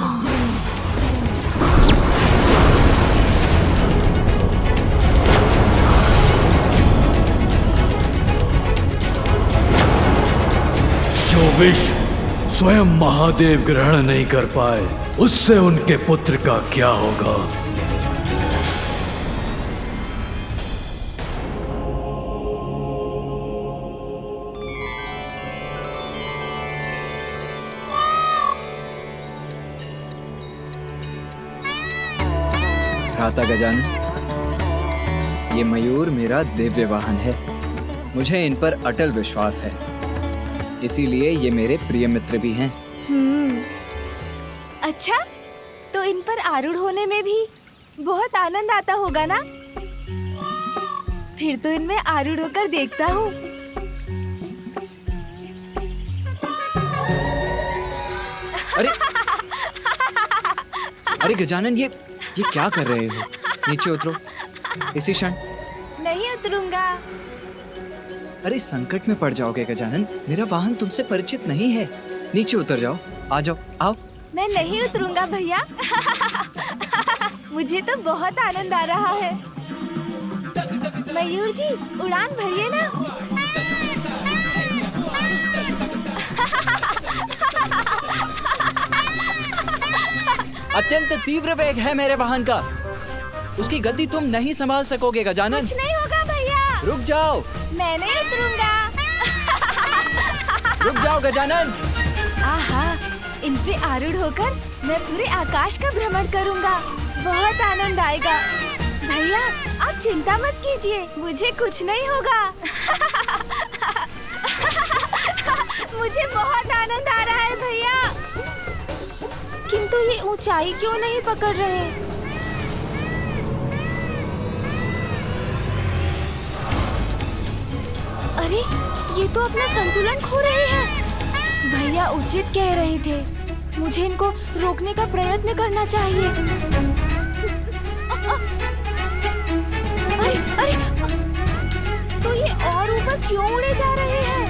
S16: जो विष स्वयं महादेव ग्रहण नहीं कर पाए, उससे उनके पुत्र का क्या होगा?
S12: भ्राता गजानन, ये मयूर मेरा दिव्य वाहन है। मुझे इन पर अटल विश्वास है, इसीलिए ये मेरे प्रिय मित्र भी हैं।
S10: अच्छा, तो इन पर आरूढ़ होने में भी बहुत आनंद आता होगा ना? फिर तो इनमें आरूढ़ होकर देखता हूँ।
S12: अरे अरे गजानन, ये क्या कर रहे हो? नीचे उतरो इसी क्षण।
S10: नहीं उतरूंगा।
S12: अरे संकट में पड़ जाओगे गजानन, मेरा वाहन तुमसे परिचित नहीं है। नीचे उतर जाओ, आ जाओ, आओ।
S10: मैं नहीं उतरूंगा भैया। मुझे तो बहुत आनंद आ रहा है। मयूर जी, उड़ान भरिए ना।
S12: अत्यंत तीव्र वेग है मेरे वाहन का, उसकी गति तुम नहीं संभाल सकोगे गजानन।
S10: कुछ नहीं होगा भैया।
S12: रुक जाओ।
S10: मैं नहीं उतरूंगा।
S12: रुक जाओ गजानन।
S10: आहा, इन पे आरूढ़ होकर मैं पूरे आकाश का भ्रमण करूंगा। बहुत आनंद आएगा। भैया, आप चिंता मत कीजिए, मुझे कुछ नहीं होगा। मुझे बहुत आनंद आ रहा है भैया। किंतु ये ऊंचाई क्यों नहीं पकड़ रहे? अरे, ये तो अपना संतुलन खो रहे हैं। भैया उचित कह रहे थे, मुझे इनको रोकने का प्रयत्न करना चाहिए। अरे अरे, तो ये और ऊपर क्यों उड़े जा रहे हैं?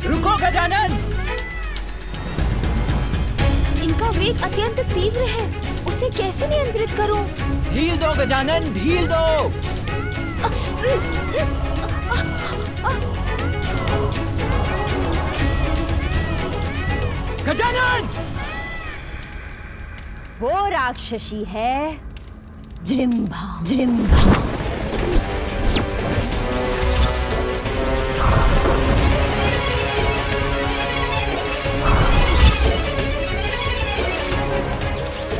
S12: रुको गजानन।
S10: इनका वेग अत्यंत तीव्र है, उसे कैसे नियंत्रित करूं?
S12: ढील दो गजानन, ढील दो।
S3: गजानन!
S14: वो राक्षसी है जृंभा। जृंभा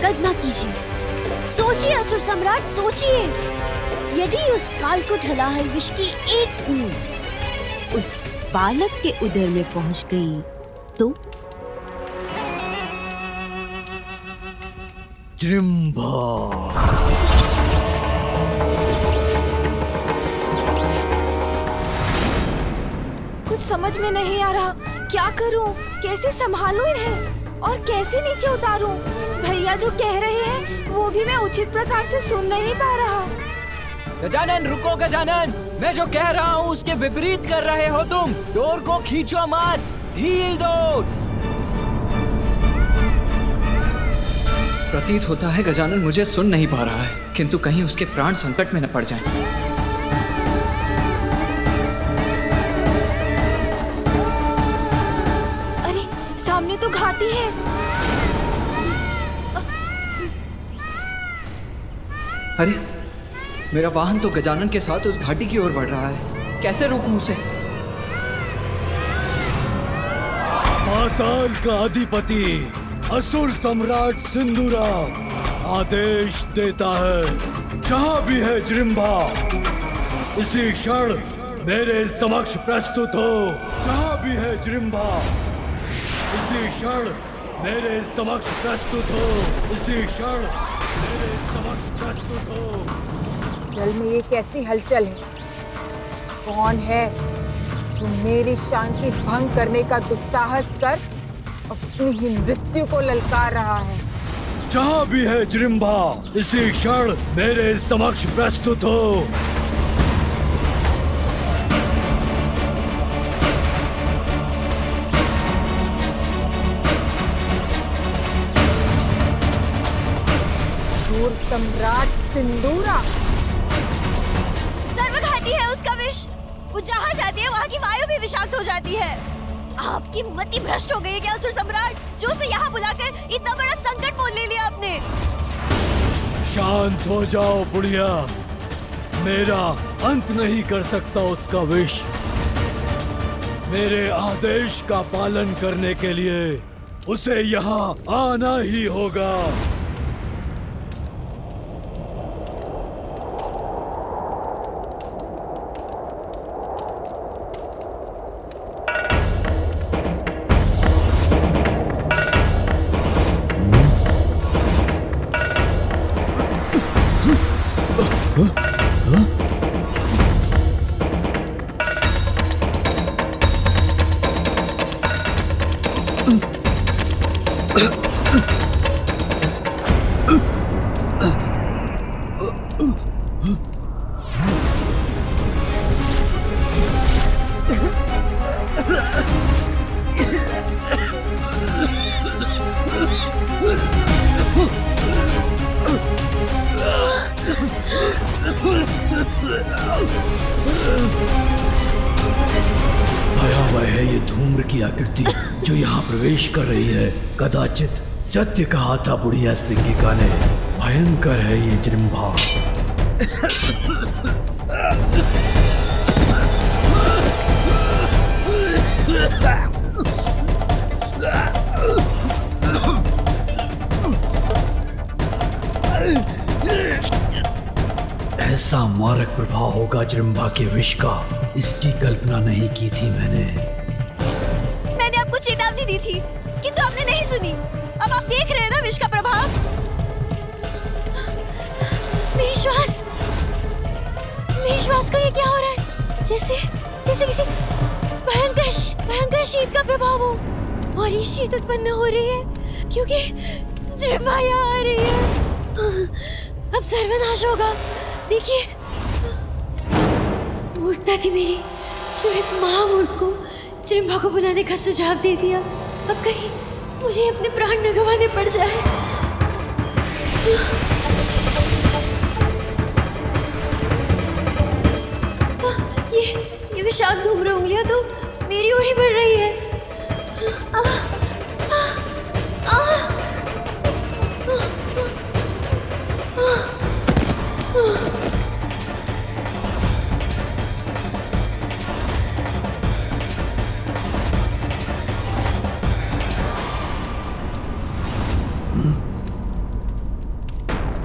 S14: कल्पना कीजिए, सोचिए असुर सम्राट, सोचिए, यदि उस कालकूट हलाहल विष की एक बूंद उस बालक के उदर में पहुंच गई तो?
S16: जृंभा।
S10: कुछ समझ में नहीं आ रहा, क्या करूं, कैसे संभालूं इन्हें और कैसे नीचे उतारूं? भैया जो कह रहे हैं वो भी मैं उचित प्रकार से सुन नहीं पा रहा।
S12: गजानन रुको गजानन, मैं जो कह रहा हूँ उसके विपरीत कर रहे हो तुम। डोर को खींचो मत, ढील दो। प्रतीत होता है गजानन मुझे सुन नहीं पा रहा है, किंतु कहीं उसके प्राण संकट में न पड़ जाएं।
S10: अरे सामने तो घाटी है।
S12: अरे मेरा वाहन तो गजानन के साथ उस घाटी की ओर बढ़ रहा है, कैसे रोकूं उसे?
S16: पाताल का अधिपति असुर सम्राट सिंदूरा आदेश देता है, जहाँ भी है जृंभा इसी क्षण मेरे समक्ष प्रस्तुत हो। जहाँ भी है जृंभा इसी क्षण मेरे समक्ष प्रस्तुत हो। इसी क्षण मेरे समक्ष प्रस्तुत हो।
S18: जल में ये कैसी हलचल है? कौन है जो मेरी शांति भंग करने का दुस्साहस कर अपनी ही मृत्यु को ललकार रहा है?
S16: जहाँ भी है जृंभा इसी क्षण मेरे समक्ष प्रस्तुत हो।
S18: सूर सम्राट सिंदूरा।
S14: सर्वघाती है उसका विष, वो जहाँ जाती है वहाँ की वायु भी विषाक्त हो जाती है। आपकी मति भ्रष्ट हो गई है क्या असुर सम्राट, जो उसे यहाँ बुलाकर इतना बड़ा संकट मोल ले लिया आपने?
S16: शांत हो जाओ बुढ़िया, मेरा अंत नहीं कर सकता उसका विष। मेरे आदेश का पालन करने के लिए उसे यहाँ आना ही होगा। भयावह है ये धूम्र की आकृति जो यहाँ प्रवेश कर रही है। कदाचित सत्य कहा था बुढ़िया सिंगिका ने, भयंकर है ये जृंभा। ऐसा मारक प्रभाव होगा जृंभा के विष का, इसकी कल्पना नहीं की थी मैंने
S14: आपको चेतावनी दी थी किंतु आपने नहीं सुनी। अब आप देख रहे हैं ना विष का प्रभाव। मेरी श्वास को ये क्या हो रहा है? जैसे किसी भयंकर शीत का प्रभाव हो। और ये शीत उत्पन्न हो रही है क्योंकि जृंभा यहाँ आ रही है। अब सर्वनाश होगा। देखिए, मूर्खता थी मेरी जो इस महामूर्ख को जृंभा को बुलाने का सुझाव दे दिया। अब कहीं मुझे अपने प्राण न गंवाने पड़ जाए। ये विषाक्त घूम रही उंगलियां तो मेरी ओर ही बढ़ रही है।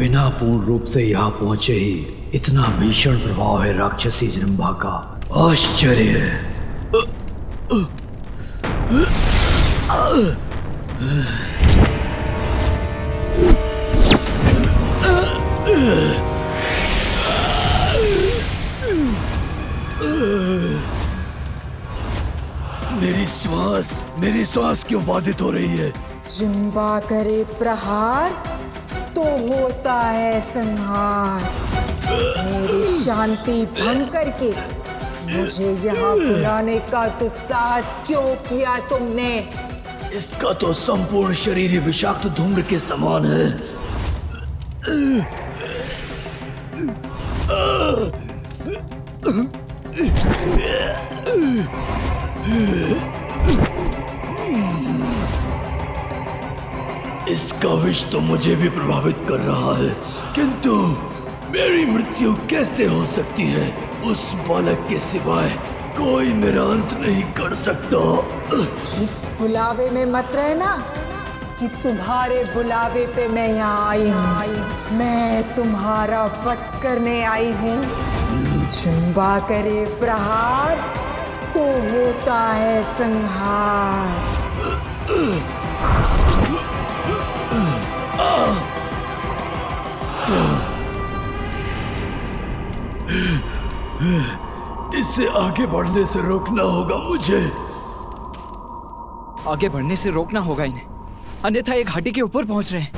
S16: बिना पूर्ण रूप से यहाँ पहुंचे ही इतना भीषण प्रभाव है राक्षसी जृंभा का। आश्चर्य है। मेरी सांस क्यों बाधित हो रही है?
S18: जिम्बा करे प्रहार तो होता है संहार। मेरी शांति भंग करके मुझे यहाँ बुलाने का दुस्साहस क्यों किया तुमने?
S16: इसका तो संपूर्ण शरीर ही विषाक्त धूम्र के समान है। इसका विष तो मुझे भी प्रभावित कर रहा है, किंतु मेरी मृत्यु कैसे हो सकती है? उस बालक के सिवाय कोई मेरा अंत नहीं कर सकता।
S18: इस बुलावे में मत रहना कि तुम्हारे बुलावे पे मैं यहाँ आई हूँ। मैं तुम्हारा वध करने आई हूँ। जिम्बा करे प्रहार तो होता है संहार।
S16: इससे आगे बढ़ने से रोकना होगा मुझे।
S12: आगे बढ़ने से रोकना होगा इन्हें, अन्यथा ये घाटी के ऊपर पहुंच रहे हैं।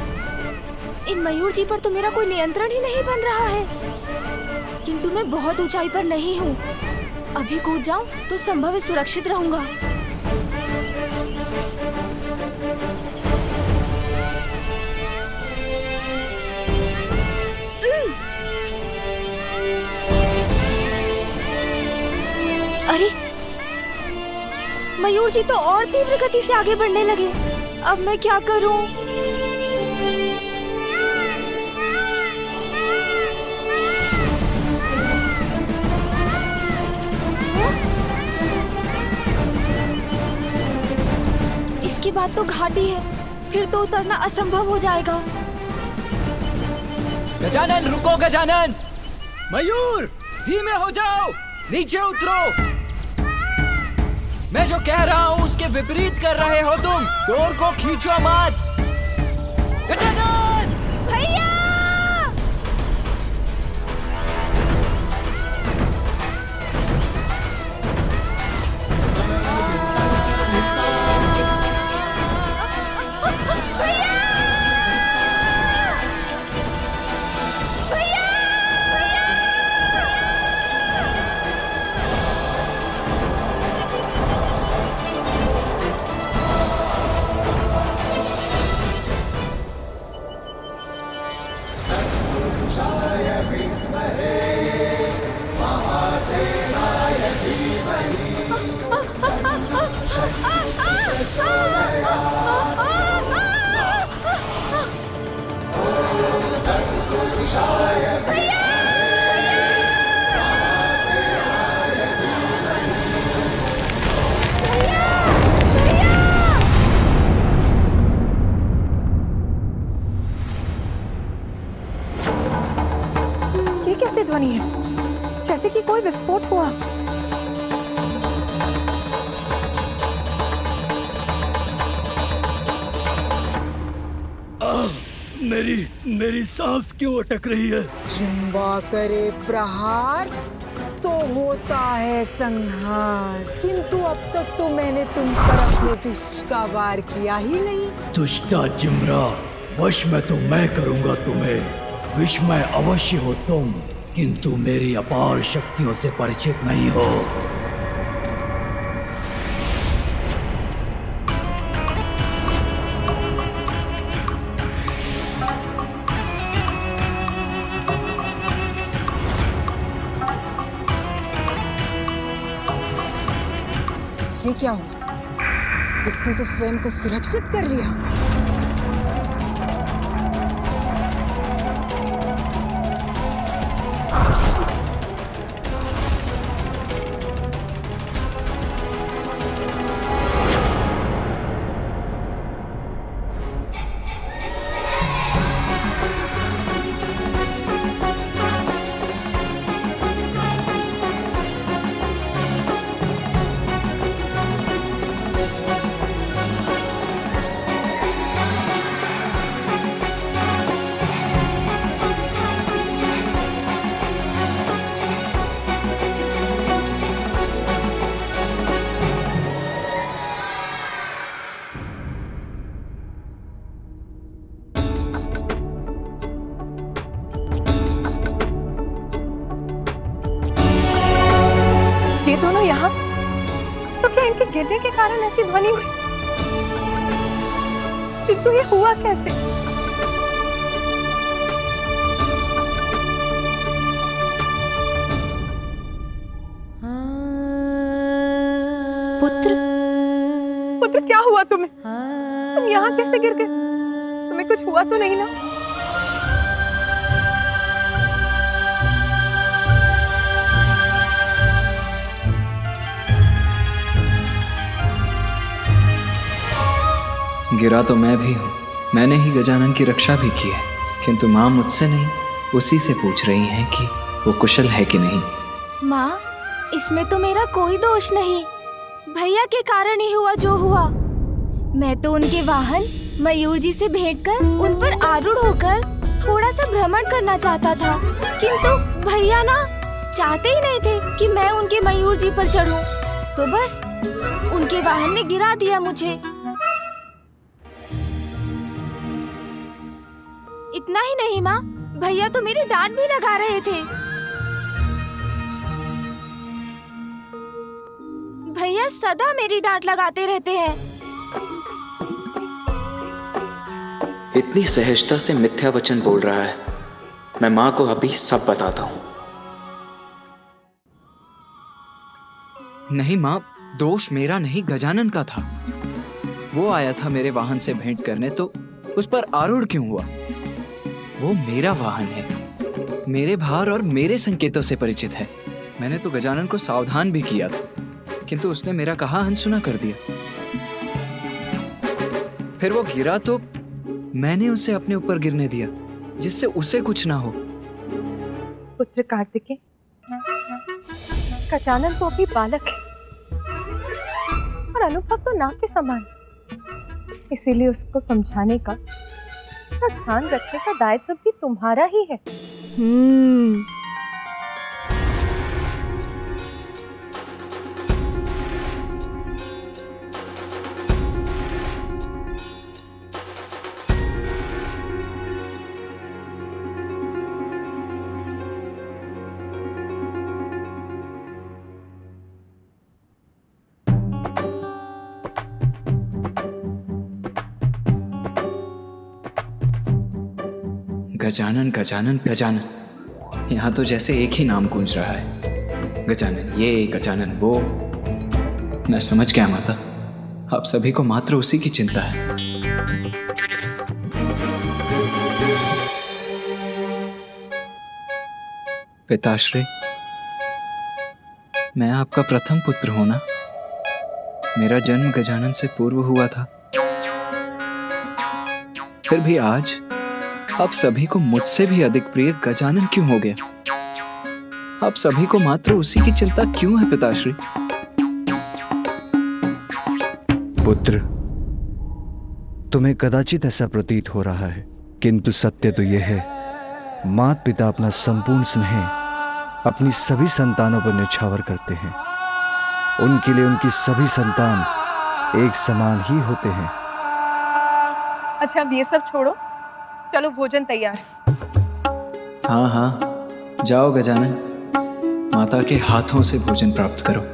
S10: इन मयूर जी पर तो मेरा कोई नियंत्रण ही नहीं बन रहा है, किंतु मैं बहुत ऊंचाई पर नहीं हूँ। अभी कूद जाऊं तो संभव है सुरक्षित रहूंगा। अरे मयूर जी तो और तीव्र गति से आगे बढ़ने लगे। अब मैं क्या करूं? इसकी बात तो घाटी है, फिर तो उतरना असंभव हो जाएगा।
S12: गजानन रुको, गजानन! मयूर धीमे हो जाओ, नीचे उतरो। मैं जो कह रहा हूँ उसके विपरीत कर रहे हो तुम। डोर को खींचो मत। गजानन!
S10: भैया!
S1: ये कैसे ध्वनि है? जैसे कि कोई विस्फोट हुआ।
S16: मेरी सांस क्यों अटक रही है?
S18: जिम्बा करे प्रहार तो होता है संहार, किंतु अब तक तो मैंने तुम पर अपने विष का वार किया ही नहीं।
S16: दुष्टा जिम्रा, वश में तो मैं करूंगा तुम्हें। विषमय अवश्य हो तुम, किंतु मेरी अपार शक्तियों से परिचित नहीं हो।
S18: ये क्या हुआ? इसने तो स्वयं को सुरक्षित कर लिया।
S1: दोनों यहाँ, तो क्या इनके गिरने के कारण ऐसी ध्वनि हुई? किंतु ये हुआ कैसे?
S13: पुत्र,
S1: पुत्र क्या हुआ तुम्हें? तुम यहाँ कैसे गिर गए? तुम्हें कुछ हुआ तो नहीं ना?
S12: गिरा तो मैं भी हूँ, मैंने ही गजानन की रक्षा भी की है, किंतु माँ मुझसे नहीं उसी से पूछ रही हैं कि वो कुशल है कि नहीं।
S10: माँ, इसमें तो मेरा कोई दोष नहीं, भैया के कारण ही हुआ जो हुआ। मैं तो उनके वाहन मयूर जी से भेंट कर उन पर आरूढ़ होकर थोड़ा सा भ्रमण करना चाहता था, किंतु भैया ना चाहते ही नहीं थे कि मैं उनके मयूर जी पर चढ़ूं, तो बस उनके वाहन ने गिरा दिया मुझे। इतना ही नहीं माँ, भैया तो मेरी डांट भी लगा रहे थे। भैया सदा मेरी डांट लगाते रहते हैं।
S12: इतनी सहजता से मिथ्या वचन बोल रहा है, मैं माँ को अभी सब बताता हूँ। नहीं माँ, दोष मेरा नहीं गजानन का था। वो आया था मेरे वाहन से भेंट करने, तो उस पर आरूढ़ क्यों हुआ? वो मेरा वाहन है, मेरे भार और मेरे संकेतों से परिचित है। मैंने तो गजानन को सावधान भी किया था, किंतु उसने मेरा कहा अनसुना कर दिया। फिर वो गिरा तो मैंने उसे अपने ऊपर गिरने दिया, जिससे उसे कुछ ना हो।
S1: पुत्र कार्तिकेय, गजानन तो अभी बालक है और अनुभव तो नाव के समान, इसीलिए उसको समझाने का, उसका ध्यान रखने का दायित्व भी तुम्हारा ही है।
S12: गजानन गजानन गजानन, यहाँ तो जैसे एक ही नाम गूंज रहा है। गजानन ये, गजानन वो। मैं समझ गया माता, आप सभी को मात्र उसी की चिंता है। पिताश्री, मैं आपका प्रथम पुत्र हूं ना? मेरा जन्म गजानन से पूर्व हुआ था, फिर भी आज आप सभी को मुझसे भी अधिक प्रिय गजानन क्यों हो गया? आप सभी को मात्र उसी की चिंता क्यों है पिताश्री?
S5: पुत्र, तुम्हें कदाचित ऐसा प्रतीत हो रहा है, किंतु सत्य तो यह है, माता पिता अपना संपूर्ण स्नेह अपनी सभी संतानों पर न्यौछावर करते हैं। उनके लिए उनकी सभी संतान एक समान ही होते हैं।
S1: अच्छा, अब ये सब छोड़ो, चलो भोजन तैयार है।
S12: हाँ हाँ, जाओ गजानन, माता के हाथों से भोजन प्राप्त करो।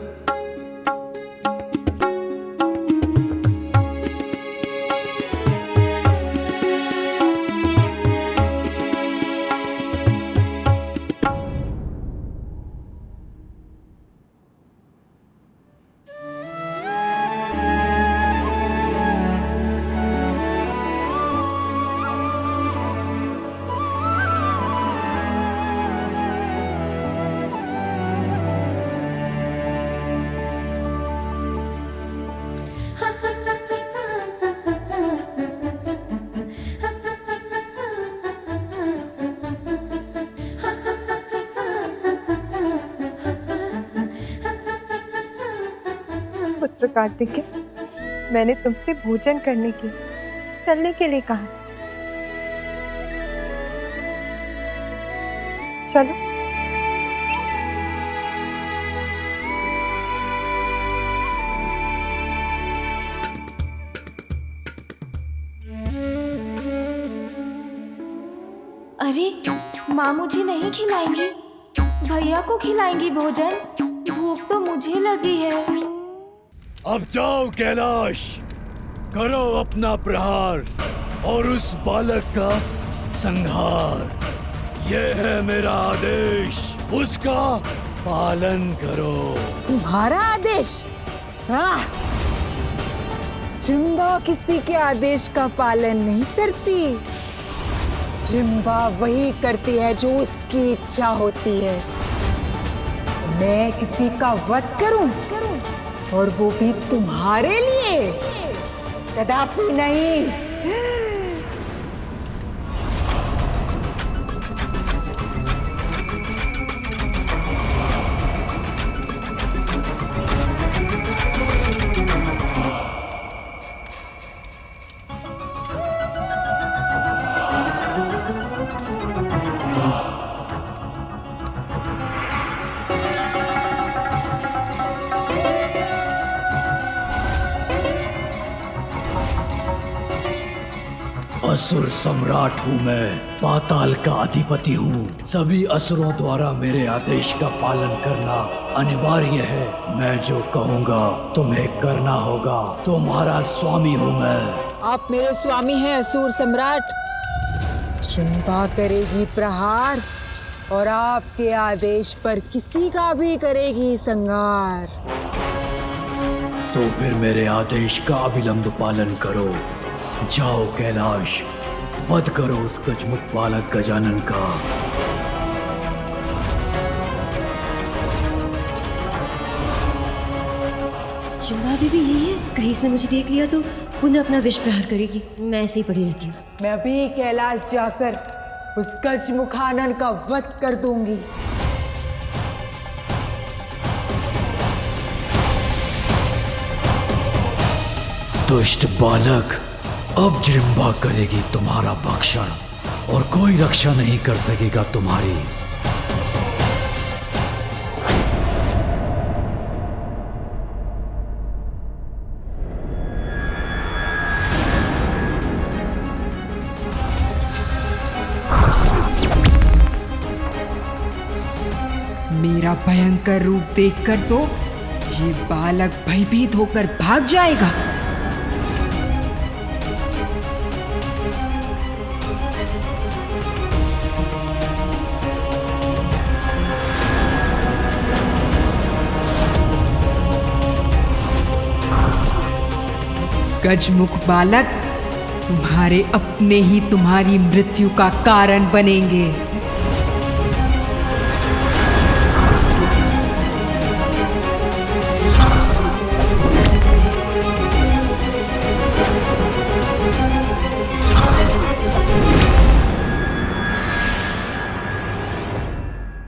S1: पुत्र कार्तिकेय, मैंने तुमसे भोजन करने के, चलने के लिए कहा। चलो।
S10: अरे, माँ मुझे नहीं खिलाएंगी, भैया को खिलाएंगी भोजन। भूख तो मुझे लगी है।
S16: अब जाओ कैलाश, करो अपना प्रहार और उस बालक का संहार। यह है मेरा आदेश, उसका पालन करो।
S18: तुम्हारा आदेश? हाँ, जिम्बा किसी के आदेश का पालन नहीं करती। जिम्बा वही करती है जो उसकी इच्छा होती है। मैं किसी का वध करूं और वो भी तुम्हारे लिए? कदापि नहीं।
S16: असुर सम्राट हूँ मैं, पाताल का अधिपति हूँ। सभी असुरों द्वारा मेरे आदेश का पालन करना अनिवार्य है। मैं जो कहूँगा तुम्हें करना होगा। तुम्हारा स्वामी हूँ मैं।
S18: आप मेरे स्वामी हैं असुर सम्राट। जिम्बा करेगी प्रहार और आपके आदेश पर किसी का भी करेगी संहार।
S16: तो फिर मेरे आदेश का अविलंब पालन करो। जाओ कैलाश, वध करो उस गजमुख बालक गजानन का।
S13: जिम्बा भी यही है। कहीं इसने मुझे देख लिया तो पुनः अपना विष प्रहार करेगी। मैं ऐसे ही पड़ी रहती हूँ।
S18: मैं अभी कैलाश जाकर उस गजमुखानन का वध कर दूंगी।
S16: दुष्ट बालक, अब जिम्बा करेगी तुम्हारा भक्षण और कोई रक्षा नहीं कर सकेगा तुम्हारी।
S18: मेरा भयंकर रूप देखकर तो ये बालक भयभीत होकर भाग जाएगा। गजमुख बालक, तुम्हारे अपने ही तुम्हारी मृत्यु का कारण बनेंगे।